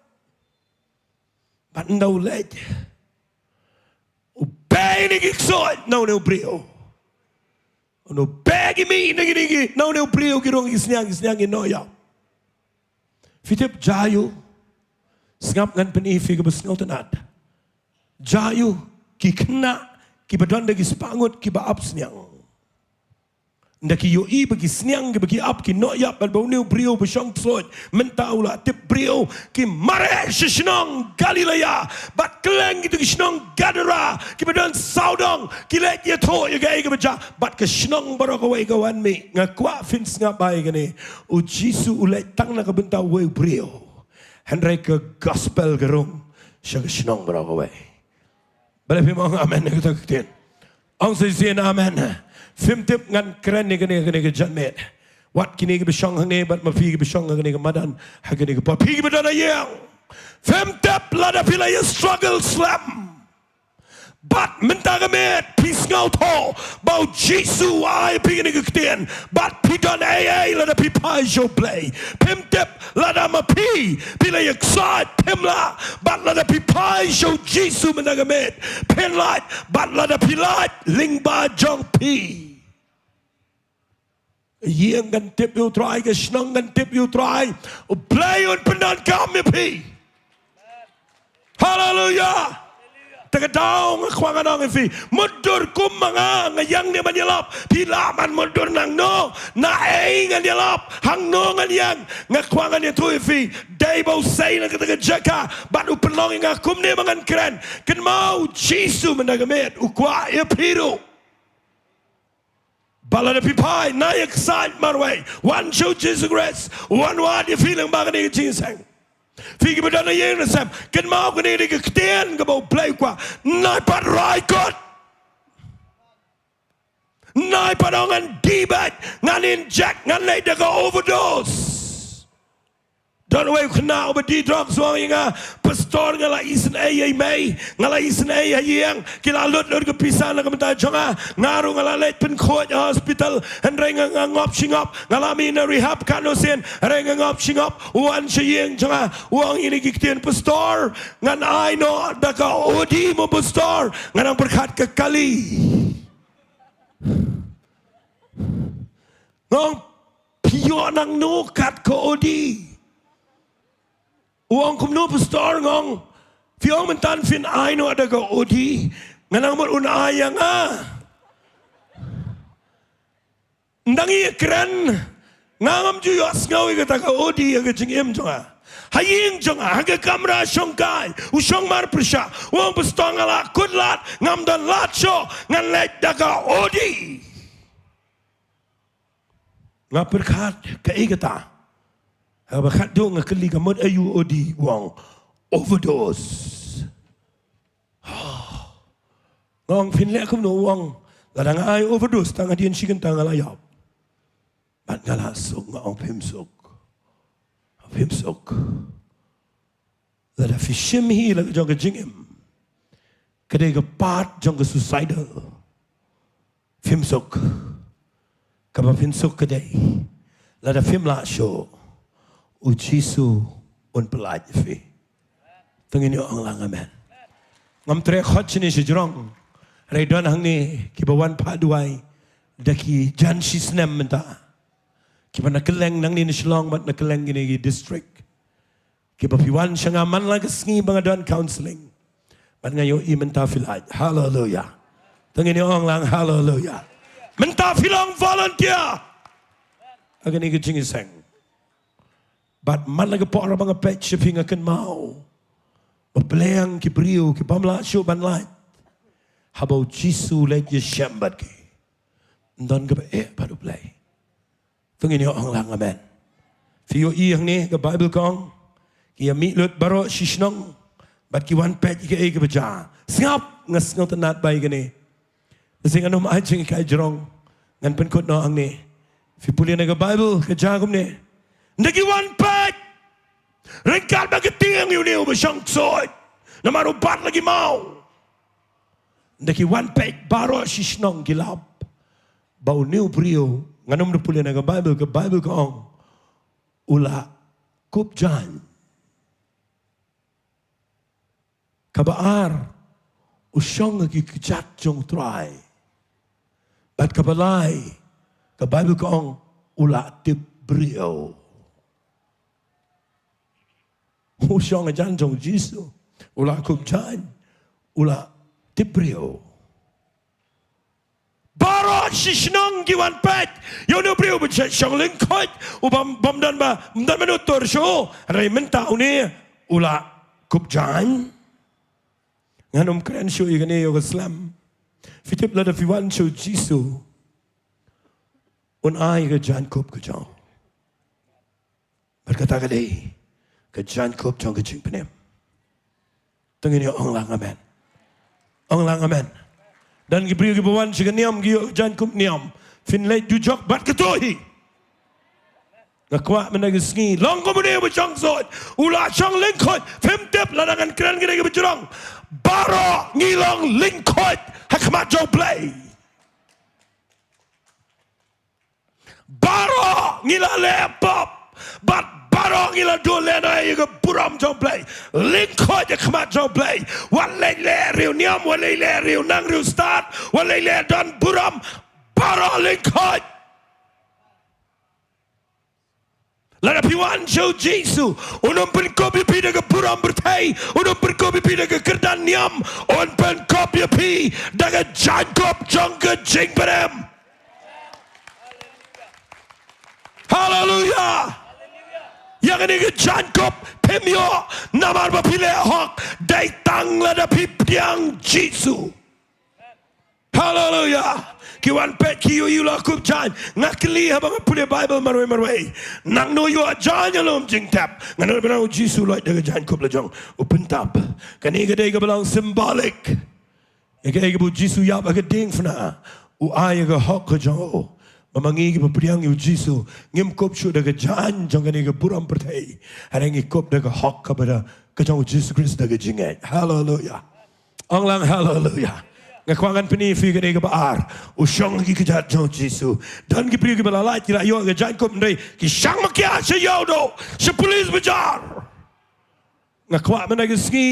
But no let. Ubay ni kiksoi no beriu. No bagi mi nigi no beriu kirong isnyang no ya. Fitip jayu sengap ngan penifi ke besngal tenat. Jayu ki kena ki badan dagi sepangut ki baap senyang. Ndaki yoi bagi senyang ki bagi ap ki noyap bal bau neu brio besyong psoj mentaulah tip brio ki mare shishnong Galilea bat keleng gitu ki shnong Gadara ki badan saudong ki let ye to ye gai ke baja bat ke shnong barokawai kawan mi ngakwa fins ngapai gani u Jisu ulet tang na kabenta we brio henry ke gospel gerung sya ke shnong barokawai bale pimong amen kita kiten ang sesien amen Fim tip ngan keren ni kene ke janmet. Wat kini ke besyong hang ne bat mafi ke besyong kene ke madan ha kene ke pi ke badan ayang. Fim tip lada pila ye struggle slam. But mentagamet pis ngau tho bau Jesu ai pi ni ketian but pi don ai la da pi pai jo play pim tep la da ma pi la excited pim la but la da pi pai jo Jesu mentagamet pen light but la da pi light ling ba jong pi Yieng gan tip you try ke snong gan tip you try play on pendan kam me pi Hallelujah Tagadong kwang anong ifi mudur kum mga ngayang ni manilap pilaman mudur nang no na ay nganilap hang no ngayang ngakwang ani tu ifi day bo say na katagajaka but upelong nga kum ni mga kren kan mau Jesu managamit ukwa ipiru Bala na pipai na excited marway one show Jesus grace one word you feeling baga ni Jesus Figi bedana yang nasam, kan mau kini di ketian ke bau play kwa, nai pat rai kot, nai pat orang debat, ngan inject, ngan lay dah overdose. Don't wait kena obat di drugs wang yang pastor ngala isen ay may, ngala isen ay yang kila lut ke pisah nak mentai jonga, ngaru ngala late pen court hospital, and renga ngop singop, ngala mina rehab kanosin, renga ngop singop, wan siyeng jonga, wang ini kiktian pastor, ngan I know daka odi mo pastor, ngan ang berkat kekali. Ngong piyo nang nukat ko odi. Uang kumno pastor ngong fiong mentan fin I know ada ko odi nganang mo unayang ndangi keren ngam juyos ngawi kata ko odi aga jingim jonga haying jonga aga kamera shongkai usong mar prisha uang pastor ngala kudlat ngam dan lacho ngan lek daga odi ngaperkat ka igata Bakat dong ngakali kamot ayu odi wang overdose. Ngong finle kum no wang ladang ay overdose tang adian sikan tang alayap. Bat ngalasok ngong pimsok. Lada fishim hi laga jong jingim. Kadai ka part jong suicidal. Pimsok. Kaba pimsok kadai. Lada fimla show. Ujisu un pelaj fi. Tengin yo ang lang amen. Ngam tre khot ni si jrong. Raidon hang ni kibawan paduai daki jan sisnem menta. Kiba nakeleng nang ni Shalom mat nakeleng gini district. Kiba piwan siya nga man lang kasngi mga don counseling. Bat ngayo I menta filaj. Hallelujah. Tengin yo ang lang hallelujah. Menta filang volunteer. Agan ni kicing iseng. But man lagi po orang mga pet shipping akan mau. Baplayang kibriu kipamla show banlat. Habau Jesu let ye shambat ki. Ndon ka baru play. Tungin yo ang lang amen. Fiyo iyang ni ka Bible kong kiya mitlut baro shishnong bat ki one pet ki ka baja. Singap ngas ngau tanat bay gani. Kasi ano maay ching kay jrong ngan penkot no ang ni. Fi puli na ka Bible ka jagom ni. Nagi one pack. Rengkal bagi tiang yun niyo masyang soy. Na marubat lagi mau. Nagi one pack baro sisnong gilab. Bau niyo brio. Nganom na puli na ka Bible ka ong. Ula kupjan. Kabaar. Usyong lagi kejat jong try. Bat kabalay. Ka Bible ka ong. Ula tip brio. Usyong ajan jong Jesu, ula kubjan, ula tibrio. Baro sisnong giwan pet, yono brio bicet syang lingkot, ubam dan menutur show, raymenta uni ula kubjan. Nganom keren show igani yoga slam, fitip lada fiwan show Jesu, un ay gajan kub kujang. Berkata kadai. Kejan kop jong kecing penem. Tengin yo ong lang amen. Ong lang amen. Dan gibriu gibawan siga niam giyo jan kop niam. Fin late jujok bat ketohi. Ngakwa menagisngi long kemudian berjong sot ulah jong lingkot femtep ladangan keren kita berjong baro ngilong lingkot hakmat jong play baro ngila lepop but baro ngila dole na yung buram jong play lingkot hakmat jong play walay le riu niam walay le riu nang riu start walay le don buram baro lingkot Lada piwan show Jesu unum pen kopi pi daga puram bertai unum pen kopi pi daga kerdan niam on pen kopi pi daga Jacob jangka jing perem Hallelujah yang ini ke Jacob pemio namar bapile hok datang lada pipiang Jesu Hallelujah Kiwan pet kiyo yu lakup jan ngakli habang pule Bible marwe nang no yu jan yalom jing tap ngano benau Jesu like daga jan kup lajong open tap kani gede ga belang symbolic ege bu Jesu yap aga ding fna u ay ga hok ga jo mamangi ga priang yu Jesu ngim kop shu daga jan jong kani ga buram pertai harangi kop daga hok ka bada ka jong Jesus Christ daga jingai hallelujah onglang hallelujah ngakwangan peni fi gede ke baar usyong gi kejat jo Jesu dan gi pri gi balalai kira yo ga Jacob ndai ki sang makia se yo do se polis bajar ngakwa mana gi ski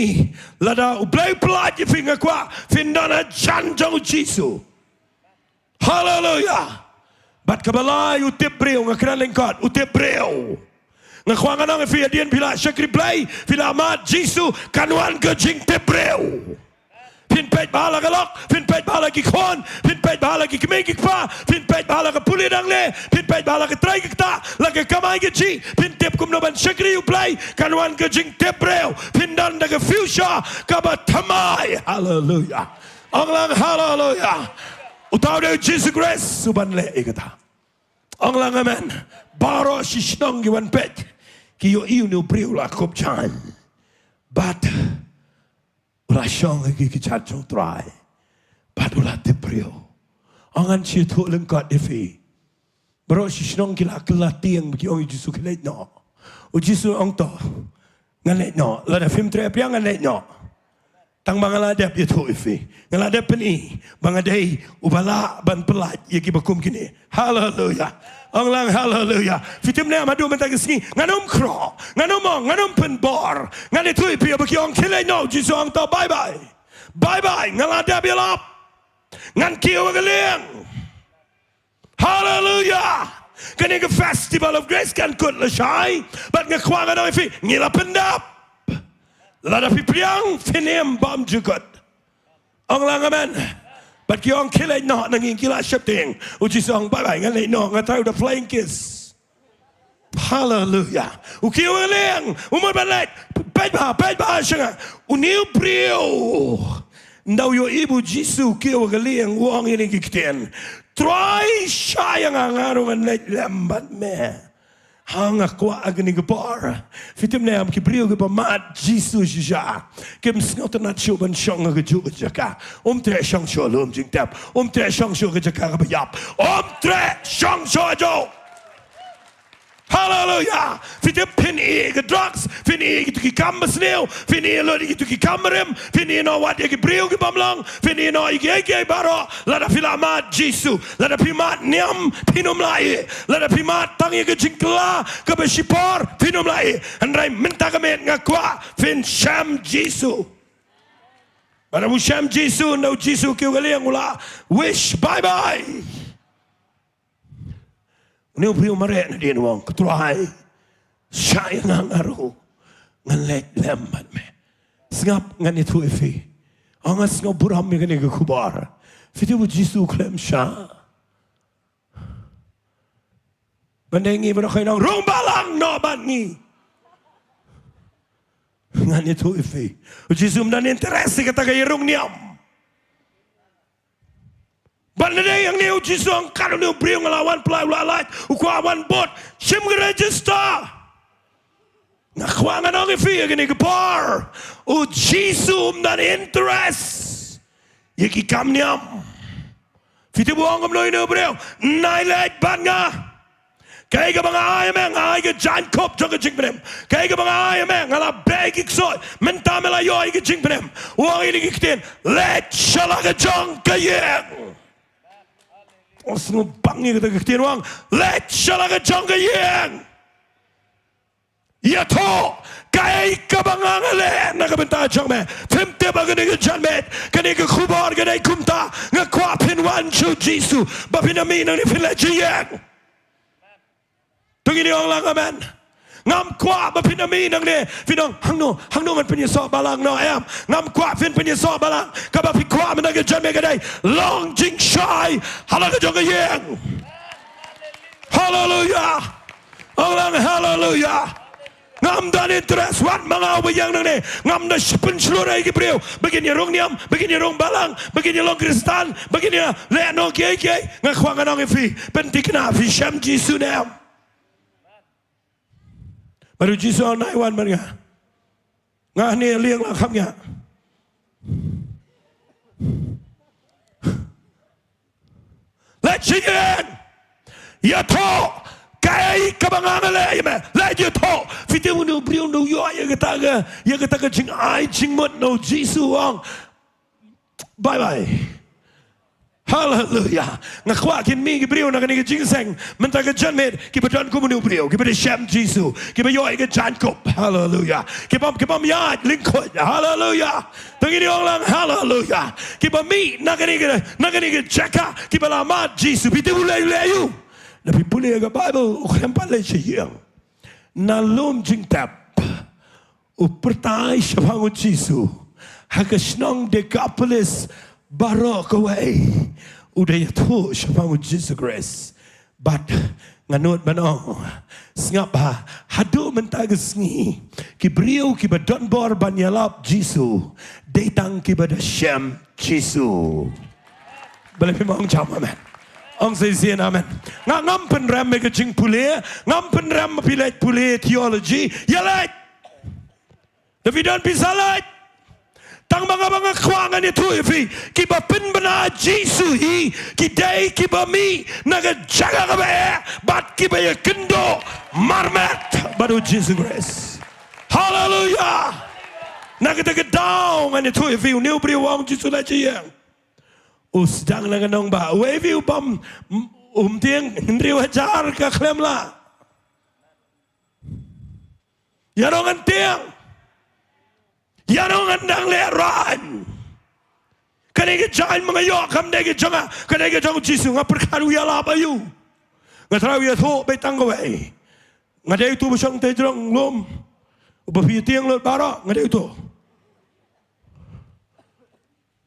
lada u blai plat gi fi ngakwa findana jan jo Jesu hallelujah bat ke balai u tebreu ngakra lengkot u tebreu ngakwangan ang fi adien bila syakri blai bila mat Jesu kanwan ke jing tebreu Pin pet bahala ka lok, pin pet bahala ki kon, pin pet bahala ki kimeng pa, pin pet bahala ka puli dang le, pin pet bahala ka try ki ta, lagi kamay ki chi, pin tip kum no ban shakri u play, kanwan ka jing tebreo, pin dan daga fuchsia ka ba tamay. Hallelujah. Ang lang hallelujah. Utaw de Jesus Christ suban le ikata. Ang lang amen. Baro shishnong giwan pet, ki yo iu ni priu la kop chan. But Ulah syong lagi kejat jong try. But ulah teprio. Angan si tu lengkat defi. Bro si syong kila tiang bagi orang Yesus kelet no. O Yesus ang to. Ngalet no. Lada film trap yang ngalet no. Tang bangaladap itu defi. Ngaladap ni bangadai ubala ban pelat yaki bakum kini. Hallelujah. Ang lang hallelujah. Fitim na madu matagisni nganom kro, nganom nganom penbor. Ngani tu ipi bagi orang kile no Jesu ang to bye bye. Bye bye ngalada bilap. Ngan kiu galeng. Hallelujah. Kani ke festival of grace kan kut la shai, but ngakwang ano ipi ngila pendap. Lada pipriang finim bam jukut. Ang lang amen. But ki orang kilai nak nangin kila syapting. Uji song bye-bye ngan lei no ngatau the flying kiss. Hallelujah. Uki orang leng umur balet pet bah syanga. Uniu priu. Ndau yo ibu Jesu ki orang leng uang ini kikten. Try syang angaru ngan lei lambat me. Hang akwa agni gebar. Fitim ne am kibriu ge mat Jesu ja. Kem snot na chuban shong ge ju jaka. Tre shong shalom jing tap. Tre shong sho ge jaka ge yap. Tre shong sho jo. Hallelujah. Fitim pin e ge drugs, pin e ge ki kam sneu, pin e lo ge ki kamerem, pin e no wat ge briu ge bamlang, pin e no ge baro, la da filama Jesu, la da pimat niam pinum lai, la da pimat tang ge jingla ke besipor pinum lai, andrai minta ke met ngakwa fin sham Jesu. Bara bu sham Jesu no Jesu ke ge ula wish bye bye. Ni priu mare na din wong ketrai sayang ngaru ngan let lembat me sngap ngan itu ifi angas ngo buram me gani ke kubar fiti bu Jesu klem sha bandengi bro khainang rong balang no ban ni ngan itu ifi Jesu mdan interesi kata ke irung niam Bandai yang ni uji song kalau ni beri ngelawan pelai ulalai ukuawan bot sim register ngakwangan orang fi gini kepar uji sum dan interest yaki kamniam fiti buang kamno ini beri nailai banga Kaya ka mga ay meng ay ka jan kop jong ka jing penem. Kaya ka mga ay meng ala bag iksoy menta mela yo ay ka jing penem. Wang ini kiktin let shala ka jong ka yeng. Os no bangi ka kiktin wang let shala ka jong ka yeng. Ya to kaya ka mga ngale nakabenta jong me. Temte ba ka jan met kani ka kubar ka na kumta ngakwapin wan chu jisu bapinamin ang nifila jiyeng. Tunggu orang lang amen. Ngam kuat berpinami nang ni. Finong hangno man penyesal balang no ayam. Ngam kuat fin penyesal balang. Kaba pi kuat menaga janme kadai. Long jing shai. Halaga jong yang. Hallelujah. Orang hallelujah. Ngam dan interest wat mangau bayang nang ni. Ngam na penseluruh lagi beriu. Begini rong niam, begini rong balang, begini long kristal, begini le no kiai. Ngakwangan nang fi. Pentikna fi syam jisu nam. Baru Jisu naik wan mereka. Ngah ni liang lah kamnya. Let chicken. Ya to. Kai kabangan le ya me. Let you to. Fiti unu briu nu yo ya kata ke jing ai jing mot no Jisu wang. Bye bye. Hallelujah. Ngakwa kin mi gibriu na kani gingseng menta ke janmet ki badan ku menu briu ki bade sham Jisu ki ba yoi ke jankop. Hallelujah. Ki bam ya lingkot. Hallelujah. Tengini orang hallelujah. Ki ba mi na kani ke jaka ki ba lama Jisu bi ulai you. Nabi boleh ke Bible ukram pale siyang. Nalom jing tap. Upertai syafangu Jisu. Hakasnong Decapolis barok away. Udah itu syafamu Jesus Christ. But nganut manong ngapa hadu mentagesngi kibriu kibadon bor banyalap Jisu datang kibada syam Jisu. Boleh memang jam amen. Ong saya amen. Ngam penram ke jing pule, ngam penram pilet pule theology. Ya lait. Tapi don't bisa lait. Tang mga kwangan itu ifi kiba pinbana Jisu hi kidai kiba mi naga jaga kabe bat kiba ya kendo marmet baru Jesus Christ. Hallelujah. Naga taga down an itu ifi new briwang Jisu la jiyang. Usdang naga nong ba wevi upam tiang ndri wajar ka klem la. Ya dongan tiang. Ya dong andang leran. Kaneke jangan mengayok kam deke jangan kaneke jangan Jisu ngaperkaru ya la bayu. Ngatrawi ya tho betang gawe. Ngadai tu besang tejrong lom. Ubapi tiang lot bara ngadai tu.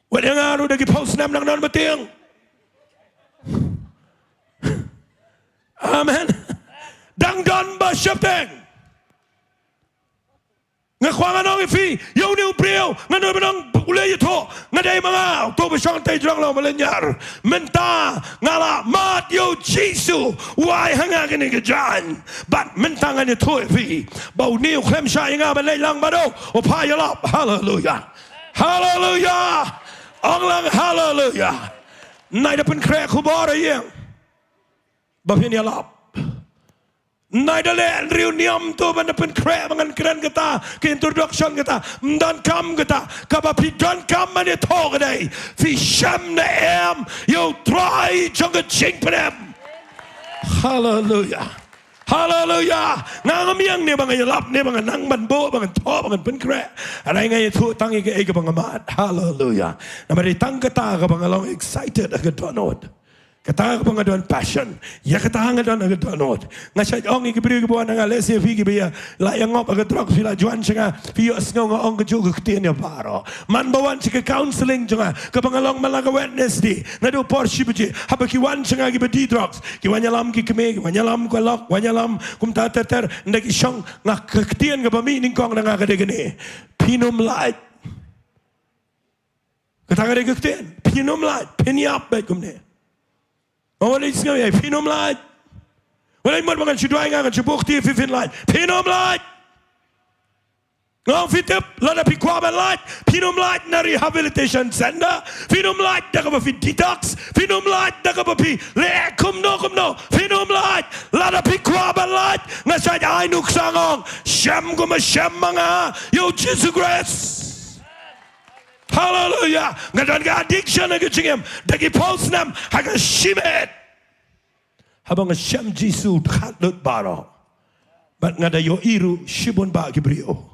Wadang aru deke paus nam nang non betiang. Amen. Dang don ba syapteng. Ngakwangan orang ifi, yau ni upriu, nganu benang ulai itu, ngadai manga, tu besang tejrong lo melenyar, menta ngala mat yau Jisu, wai hanga kini kejan, bat menta ngani tu ifi, bau ni uklem syai ngah belai lang bado, upaya lap, hallelujah, hallelujah, orang hallelujah, naik depan krek kubar yang, bapin ya lap. Naidale reunion tu mana pun krek mangan keren kita ke introduction kita dan kam kita kapapi dan kam mana thog dai fi sham na em you try jong jing prem. Hallelujah. Hallelujah. Ngam yang ni bang yalap ni bang nang ban bo bang tho bang pun krek alai ngai thu tang ke ke bang mat. Hallelujah. Namari tang kita ka bang long excited agak donot. Kata pengaduan passion, ya kata pengaduan agak download. Ngasih orang yang beri kebuan dengan lesi figi biya, lah yang ngop agak drug sila juan cenga, fiyo sengau orang kejuga ketian ya paro. Man bawan cika counseling cenga, kepengalong malaga Wednesday, nado porsi biji, haba kiwan cenga kiba di drugs, kiwan nyalam kikme, kiwan nyalam kualok, kiwan nyalam kumta ter, ndak isong ngak ketian kebami ningkong nang agak degene, pinum light. Kata agak ketian, pinum light, pinyap baik kumne. Orang ini semua ya, pinum light. Orang ini makan cuci air, makan cuci bukti, fifin light, pinum light. Ngau fitip lada pi kwaban light, pinum light na rehabilitation center, pinum light da ka pi detox, pinum light da ka pi le kum no, pinum light lada pi kwaban light, ngasay ay nuksangong, shem kuma shem mga, yo Jesus Christ. Hallelujah. Ngadan ka addiction na kachingim, dagi pulse nam, haga shimet. Habang shem Jesus khatlut baro, but ngada yo iru shibon ba kibrio.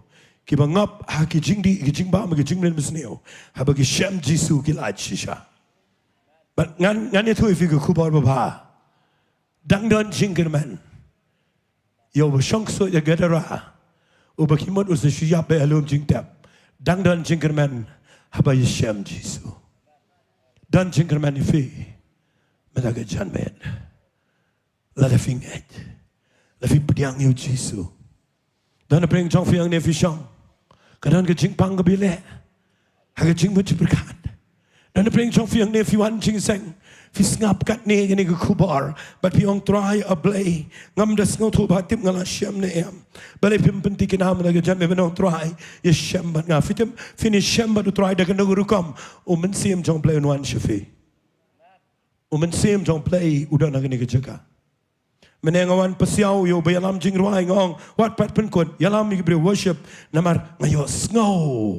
Kiba ngap ha ki jingdi ki jingba ma ki jinglen misneo ha ba ki shem jisu ki la chisha but ngan ne thui fi ku bar ba ba dang don jinggerman yo ba shong so ya gadara u ba ki mod us shi ya be alum jing tap dang don jinggerman ha ba shem jisu don jinggerman fi ma da ga jan men la da finget la fi pdiang yo jisu dan apreng jong fi ang ne fi shong kadang ke jing pang ke bile ha ke jing much berkat dan apreng jong fi ang ne fi wan jing seng fi ngap kat ne ke kubar but pi ong try a Balei ngam das ngau thu ba tip ngala shem ne em Balei pim penti ke nam la ke jan me benong try ye shem ba nga fitem finish shem ba to try da ke no kam men sim jong Balei wan shafi men sim jong Balei udan na ke jaga menengawan pasiau yo bayalam jing ruai ngong wat pat pen kot yalam mi bre worship namar ngayo snow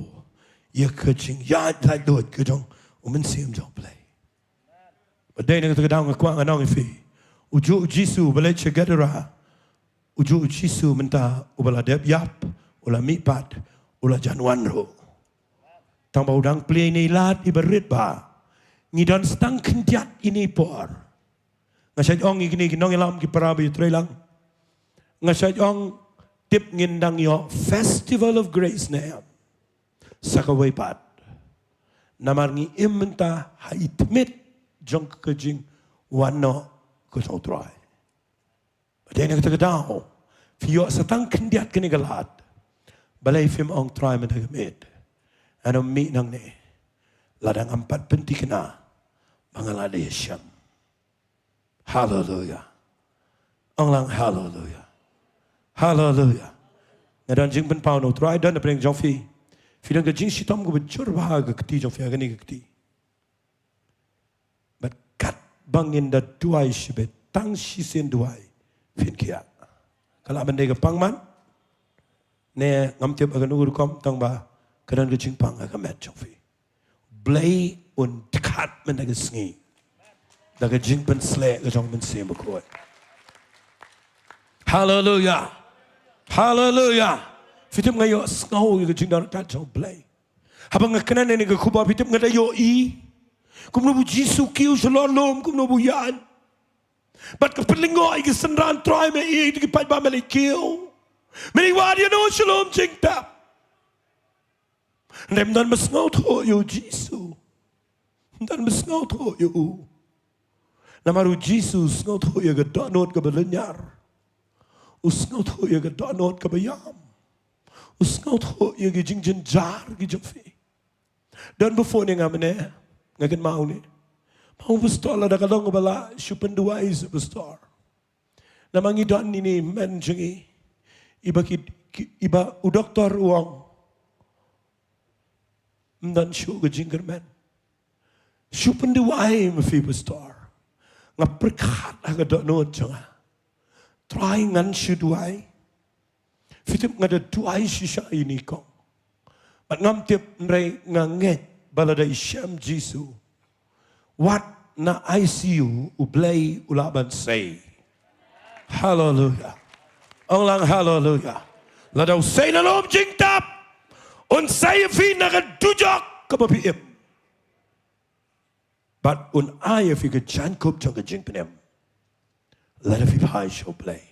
ye kaching ya dai dot ke jong men sim jong Balei badai ne ke dang kwa nganong fi uju jisu Balei chegadara uju jisu menta ubala deb yap ula mi pat ula janwan ro tang bau dang play ni lat ibarit ba ngidon stang kendiat ini por ngasay ong igini ginong ilam ki parabi trailang ngasay ong tip ngindang yo festival of grace na yam sakaway pat namar ngi imenta haitmit jong kajing wano ko so try badai na katagadaw fiyo sa tang kendiat kini galat Balei film ong try man hagamit ano mi nang ne ladang ampat penti kena mangalade siyam. Hallelujah. Ang lang hallelujah. Hallelujah. Ngadan jing pen pau no try dan na preng jong fi. Fi dan ka jing sitom ko bechur ba ga kti jong fi agani ga kti. But kat bangin da duai shibet tang shi sen duai fin kia. Kala bende ga pangman ne ngam tiap agan ugur kom tang ba kadan ka jing pang aga met jong fi. Balei un kat men da ga sngi. Daga jing pen slek ke jong men sem ko. Hallelujah. Hallelujah. Fitim ngayo ngau ke jing dar ta jong Balei. Habang ngakana ne ke kuba fitim ngada yo I. Kum no bu Jisu kiu shalom kum no bu yan. Bat ke pelingo I ke senran try me I ke pat ba me kiu. Meni wadi no shalom jing tap. Ndem dan mes ngau tho yo Jisu. Dan mes ngau tho yo. Namaru Jesus ngau tho ya ga donot ka belenyar. Us ngau tho ya ga donot ka bayam. Us ngau tho ya ga jing jar gi jfi. Dan before ni ngamne ngagen mau ni. Mau pastor la da kalong bala shupen dua is pastor. Namangi don ni men jingi. Iba u doktor uang. Mdan shu ga jinger men. Shupen dua ai mafi pastor. Ngaperkat aga donot janga. Try ngan shuduai. Fitip ngada duai shisha ini kong. But ngam tip nrei nganget balada isyam Jisu. What na ICU Balei ulaban say. Hallelujah. Ang lang hallelujah. Ladaw say na lom jing tap. Un say fi nagadujok kapapiim. But un ay fi ka jankop jang ka jing penem. Let it be high show Balei.